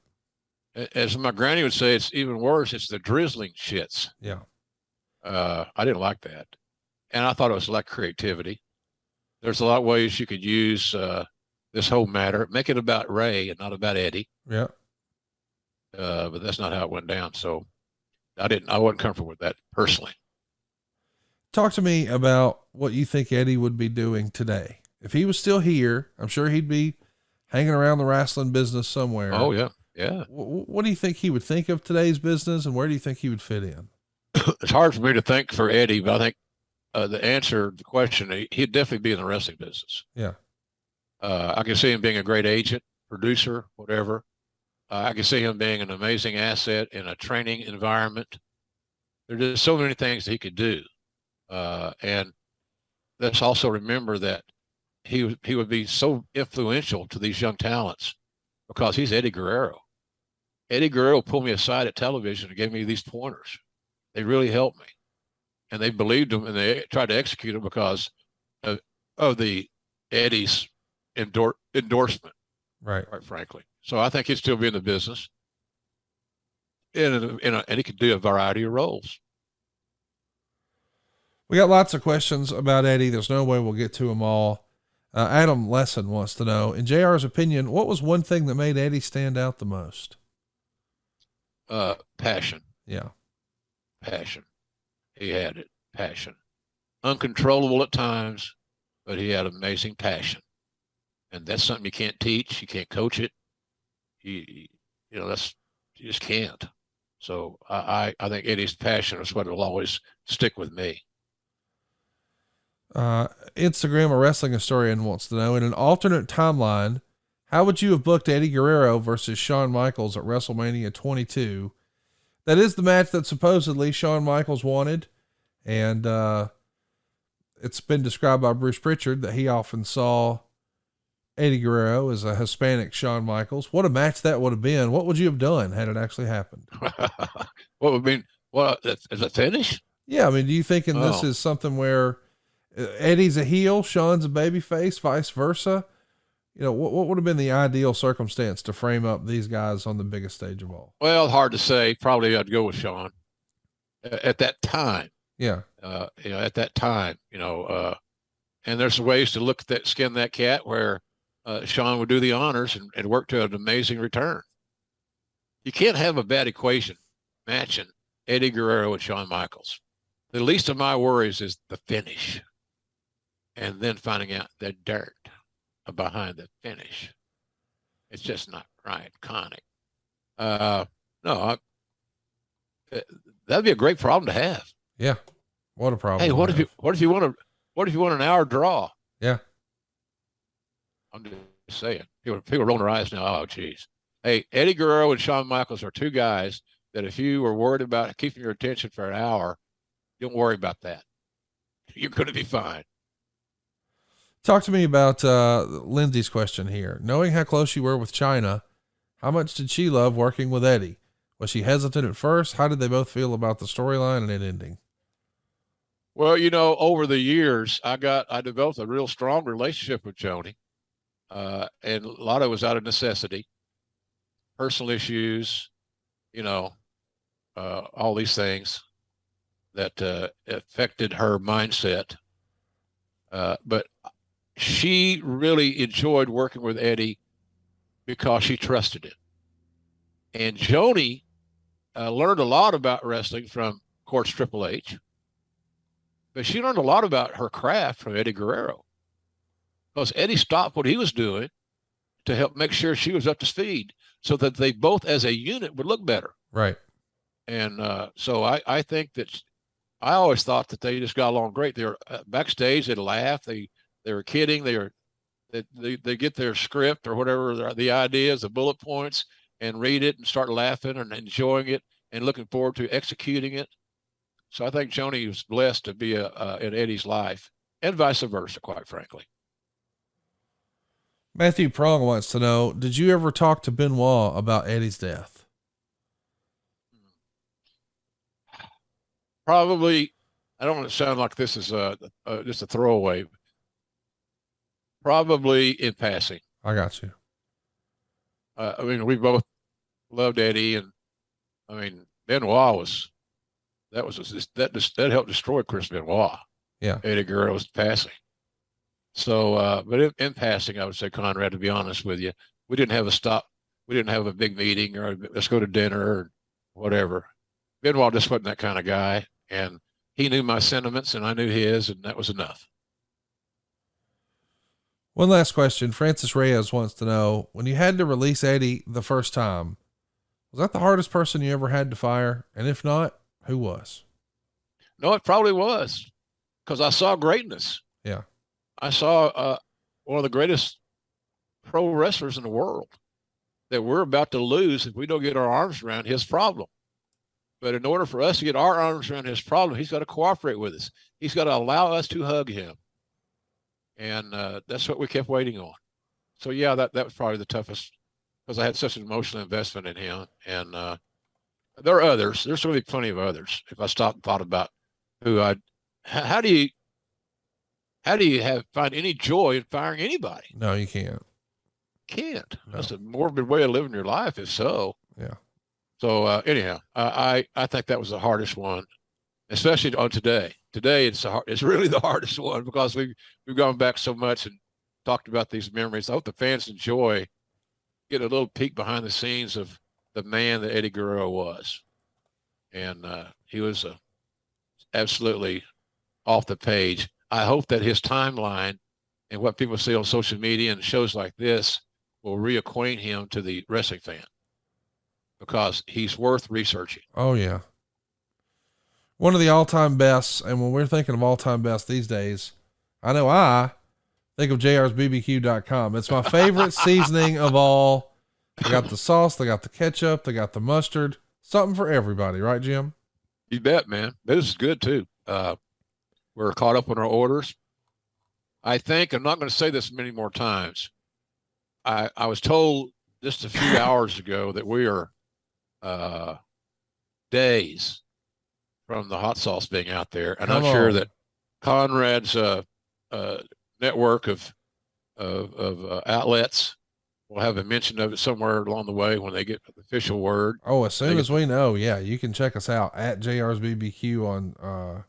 As my granny would say, it's even worse. It's the drizzling shits. Yeah. I didn't like that. And I thought it was like creativity. There's a lot of ways you could use this whole matter, make it about Ray and not about Eddie. Yeah. But that's not how it went down. So I wasn't comfortable with that personally. Talk to me about what you think Eddie would be doing today. If he was still here, I'm sure he'd be hanging around the wrestling business somewhere. Oh yeah. Yeah. What do you think he would think of today's business, and where do you think he would fit in? It's hard for me to think for Eddie, but I think the answer to the question, he'd definitely be in the wrestling business. Yeah. I can see him being a great agent, producer, whatever. I can see him being an amazing asset in a training environment. There's just so many things that he could do. And let's also remember that he would be so influential to these young talents because he's Eddie Guerrero. Eddie Guerrero pulled me aside at television and gave me these pointers. They really helped me. And they believed him, and they tried to execute him because of the Eddie's endorsement, right? Quite frankly. So I think he'd still be in the business, and he could do a variety of roles. We got lots of questions about Eddie. There's no way we'll get to them all. Adam Lesson wants to know, in JR's opinion, what was one thing that made Eddie stand out the most? Passion. Yeah. Passion. He had it. Passion. Uncontrollable at times, but he had amazing passion. And that's something you can't teach. You can't coach it. You just can't. So I think Eddie's passion is what will always stick with me. Instagram, a wrestling historian, wants to know, in an alternate timeline, how would you have booked Eddie Guerrero versus Shawn Michaels at WrestleMania 22? That is the match that supposedly Shawn Michaels wanted. And, it's been described by Bruce Pritchard that he often saw Eddie Guerrero as a Hispanic Shawn Michaels. What a match that would have been. What would you have done had it actually happened? What would mean? What is a finish? Yeah. I mean, do you think this is something where Eddie's a heel, Shawn's a babyface, vice versa? You know, what would have been the ideal circumstance to frame up these guys on the biggest stage of all? Well, hard to say. Probably I'd go with Shawn at that time. Yeah. At that time, and there's ways to look at that, skin that cat where Shawn would do the honors and work to an amazing return. You can't have a bad equation matching Eddie Guerrero and Shawn Michaels. The least of my worries is the finish, and then finding out the dirt behind the finish. It's just not right. Conic. That'd be a great problem to have. Yeah. What a problem. Hey, what if you want an hour draw? Yeah. I'm just saying. People are rolling their eyes now. Oh, geez. Hey, Eddie Guerrero and Shawn Michaels are two guys that if you were worried about keeping your attention for an hour, don't worry about that. You're going to be fine. Talk to me about Lindsay's question here. Knowing how close you were with Chyna, how much did she love working with Eddie? Was she hesitant at first? How did they both feel about the storyline and it ending? Well, you know, over the years, I developed a real strong relationship with Joni. And a lot of it was out of necessity, personal issues, you know, all these things that affected her mindset. But she really enjoyed working with Eddie because she trusted him. And Joni learned a lot about wrestling from, of course, Triple H. But she learned a lot about her craft from Eddie Guerrero. Because Eddie stopped what he was doing to help make sure she was up to speed so that they both as a unit would look better. Right. And so I think that I always thought that they just got along great. They were backstage, they'd laugh, they were kidding, they get their script or whatever the ideas, the bullet points, and read it and start laughing and enjoying it and looking forward to executing it. So I think Joni was blessed to be in Eddie's life, and vice versa, quite frankly. Matthew Prong wants to know, did you ever talk to Benoit about Eddie's death? Probably. I don't want to sound like this is just a throwaway. Probably in passing. I got you. I mean, we both loved Eddie, and I mean, Benoit that helped destroy Chris Benoit. Yeah. Eddie Guerrero was passing. So, but in passing, I would say, Conrad, to be honest with you, we didn't have a stop. We didn't have a big meeting or let's go to dinner or whatever. Benoit just wasn't that kind of guy. And he knew my sentiments and I knew his, and that was enough. One last question. Francis Reyes wants to know, when you had to release Eddie the first time, was that the hardest person you ever had to fire? And if not, who was? No, it probably was, because I saw greatness. Yeah. I saw one of the greatest pro wrestlers in the world that we're about to lose if we don't get our arms around his problem. But in order for us to get our arms around his problem, he's got to cooperate with us. He's got to allow us to hug him. And that's what we kept waiting on. So, yeah, that was probably the toughest, because I had such an emotional investment in him. And there are others. There's really plenty of others. If I stopped and thought about how do you find any joy in firing anybody? No, you can't. Can't. No. That's a morbid way of living your life, if so. Yeah. So anyhow, I think that was the hardest one, especially on today. Today it's really the hardest one, because we've gone back so much and talked about these memories. I hope the fans enjoy getting a little peek behind the scenes of the man that Eddie Guerrero was. And he was absolutely off the page. I hope that his timeline and what people see on social media and shows like this will reacquaint him to the wrestling fan, because he's worth researching. Oh yeah. One of the all-time bests. And when we're thinking of all-time best these days, I know I think of jrsbbq.com. It's my favorite seasoning of all. They got the sauce, they got the ketchup, they got the mustard, something for everybody. Right, Jim? You bet, man. This is good too. We're caught up on our orders. I think, I'm not going to say this many more times. I was told just a few hours ago that we are days from the hot sauce being out there. And I'm sure that Conrad's network of outlets will have a mention of it somewhere along the way when they get the official word. Oh, as soon as we know, yeah, you can check us out at JR's BBQ on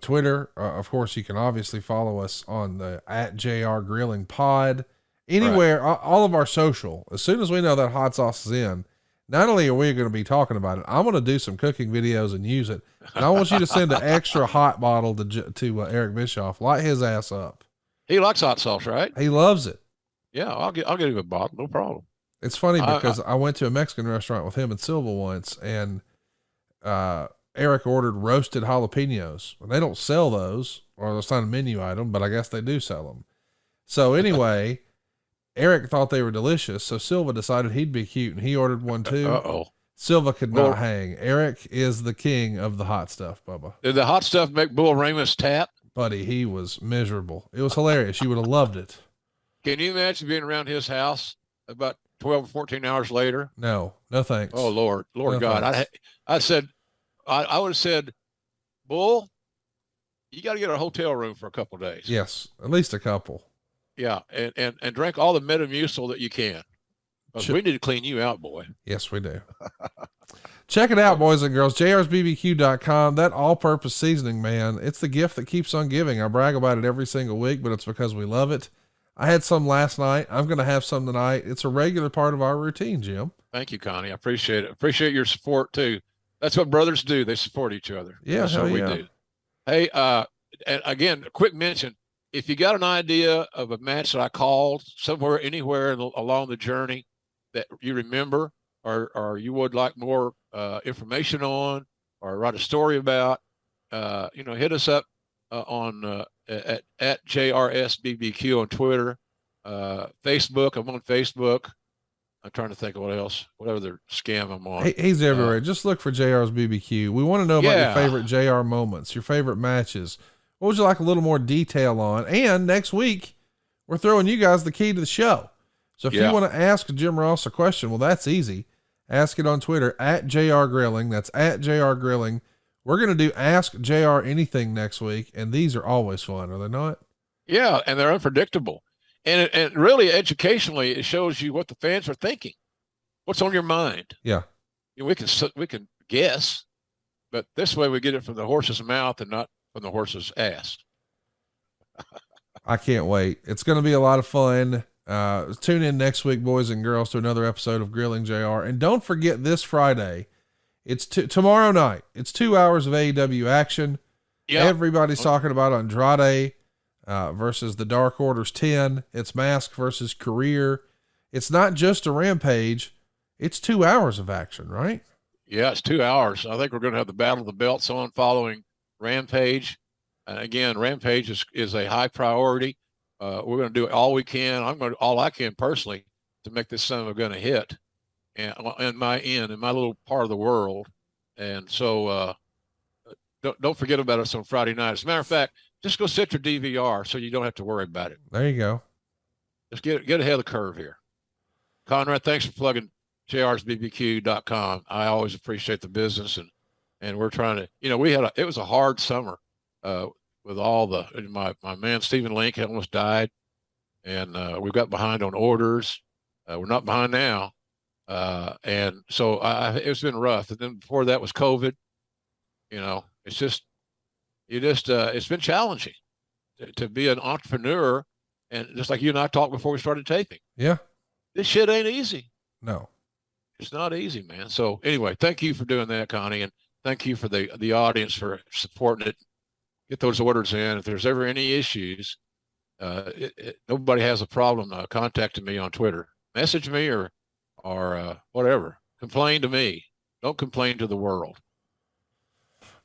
Twitter. Of course, you can obviously follow us on the at JR Grilling Pod. Anywhere, right. All of our social. As soon as we know that hot sauce is in, not only are we going to be talking about it, I'm going to do some cooking videos and use it. And I want you to send an extra hot bottle to Eric Bischoff. Light his ass up. He likes hot sauce, right? He loves it. Yeah, I'll get him a bottle, no problem. It's funny because I went to a Mexican restaurant with him and Silva once, and Eric ordered roasted jalapenos. And they don't sell those, or it's not a menu item, but I guess they do sell them. So anyway, Eric thought they were delicious, so Silva decided he'd be cute, and he ordered one too. Uh-oh. Silva could not hang. Eric is the king of the hot stuff, Bubba. Did the hot stuff make Bull Ramus tap? Buddy, he was miserable. It was hilarious. You would have loved it. Can you imagine being around his house about 12 or 14 hours later? No thanks. Oh, Lord God. I would have said, Bull, you got to get a hotel room for a couple of days. Yes, at least a couple. Yeah, and drink all the Metamucil that you can. Because we need to clean you out, boy. Yes, we do. Check it out, boys and girls. JR'sBBQ.com. That all-purpose seasoning, man, it's the gift that keeps on giving. I brag about it every single week, but it's because we love it. I had some last night. I'm going to have some tonight. It's a regular part of our routine, Jim. Thank you, Connie. I appreciate it. Appreciate your support, too. That's what brothers do. They support each other. Yeah, that's what we do. Hey, and again, a quick mention. If you got an idea of a match that I called somewhere, anywhere along the journey that you remember, or you would like more information on, or write a story about, hit us up on at JRSBBQ on Twitter, Facebook. I'm on Facebook. I'm trying to think of what else, what other scam I'm on. He's everywhere. Just look for JR's BBQ. We want to know about your favorite JR moments, your favorite matches. What would you like a little more detail on? And next week, we're throwing you guys the key to the show. So if you want to ask Jim Ross a question, well, that's easy. Ask it on Twitter at JR Grilling. That's at JR Grilling. We're going to do Ask JR Anything next week, and these are always fun, are they not? Yeah, and they're unpredictable. And really, educationally, it shows you what the fans are thinking. What's on your mind? Yeah. We can guess, but this way we get it from the horse's mouth and not from the horse's ass. I can't wait. It's going to be a lot of fun. Tune in next week, boys and girls, to another episode of Grilling JR. And don't forget this Friday, it's tomorrow night. It's 2 hours of AEW action. Yep. Everybody's talking about Andrade versus the Dark Order's 10. It's Mask versus Career. It's not just a Rampage. It's 2 hours of action, right? Yeah, it's 2 hours. I think we're going to have the Battle of the Belts on following Rampage. And again, Rampage is a high priority. We're going to do all we can. I'm going to do all I can personally to make this son of a gun a hit, and in my little part of the world. And so don't forget about us on Friday night. As a matter of fact, just go set your DVR so you don't have to worry about it. There you go. Just get ahead of the curve here. Conrad, thanks for plugging JR'sBBQ.com. I always appreciate the business, and we're trying to, it was a hard summer with all my man Stephen Link had almost died, and we got behind on orders. We're not behind now, and so it's been rough. And then before that was COVID. It's been challenging to be an entrepreneur, and just like you and I talked before we started taping. Yeah, this shit ain't easy. No, it's not easy, man. So anyway, thank you for doing that, Connie, and thank you for the audience for supporting it. Get those orders in. If there's ever any issues, nobody has a problem contacting me on Twitter. Message me or whatever. Complain to me. Don't complain to the world.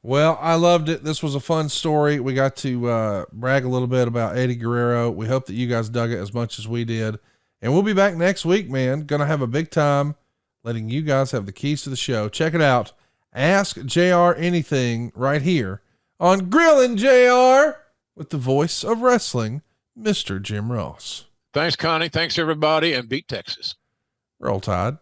Well, I loved it. This was a fun story. We got to brag a little bit about Eddie Guerrero. We hope that you guys dug it as much as we did. And we'll be back next week, man. Going to have a big time letting you guys have the keys to the show. Check it out. Ask JR Anything right here on Grillin' JR with the voice of wrestling, Mr. Jim Ross. Thanks, Connie. Thanks, everybody, and beat Texas. Roll Tide.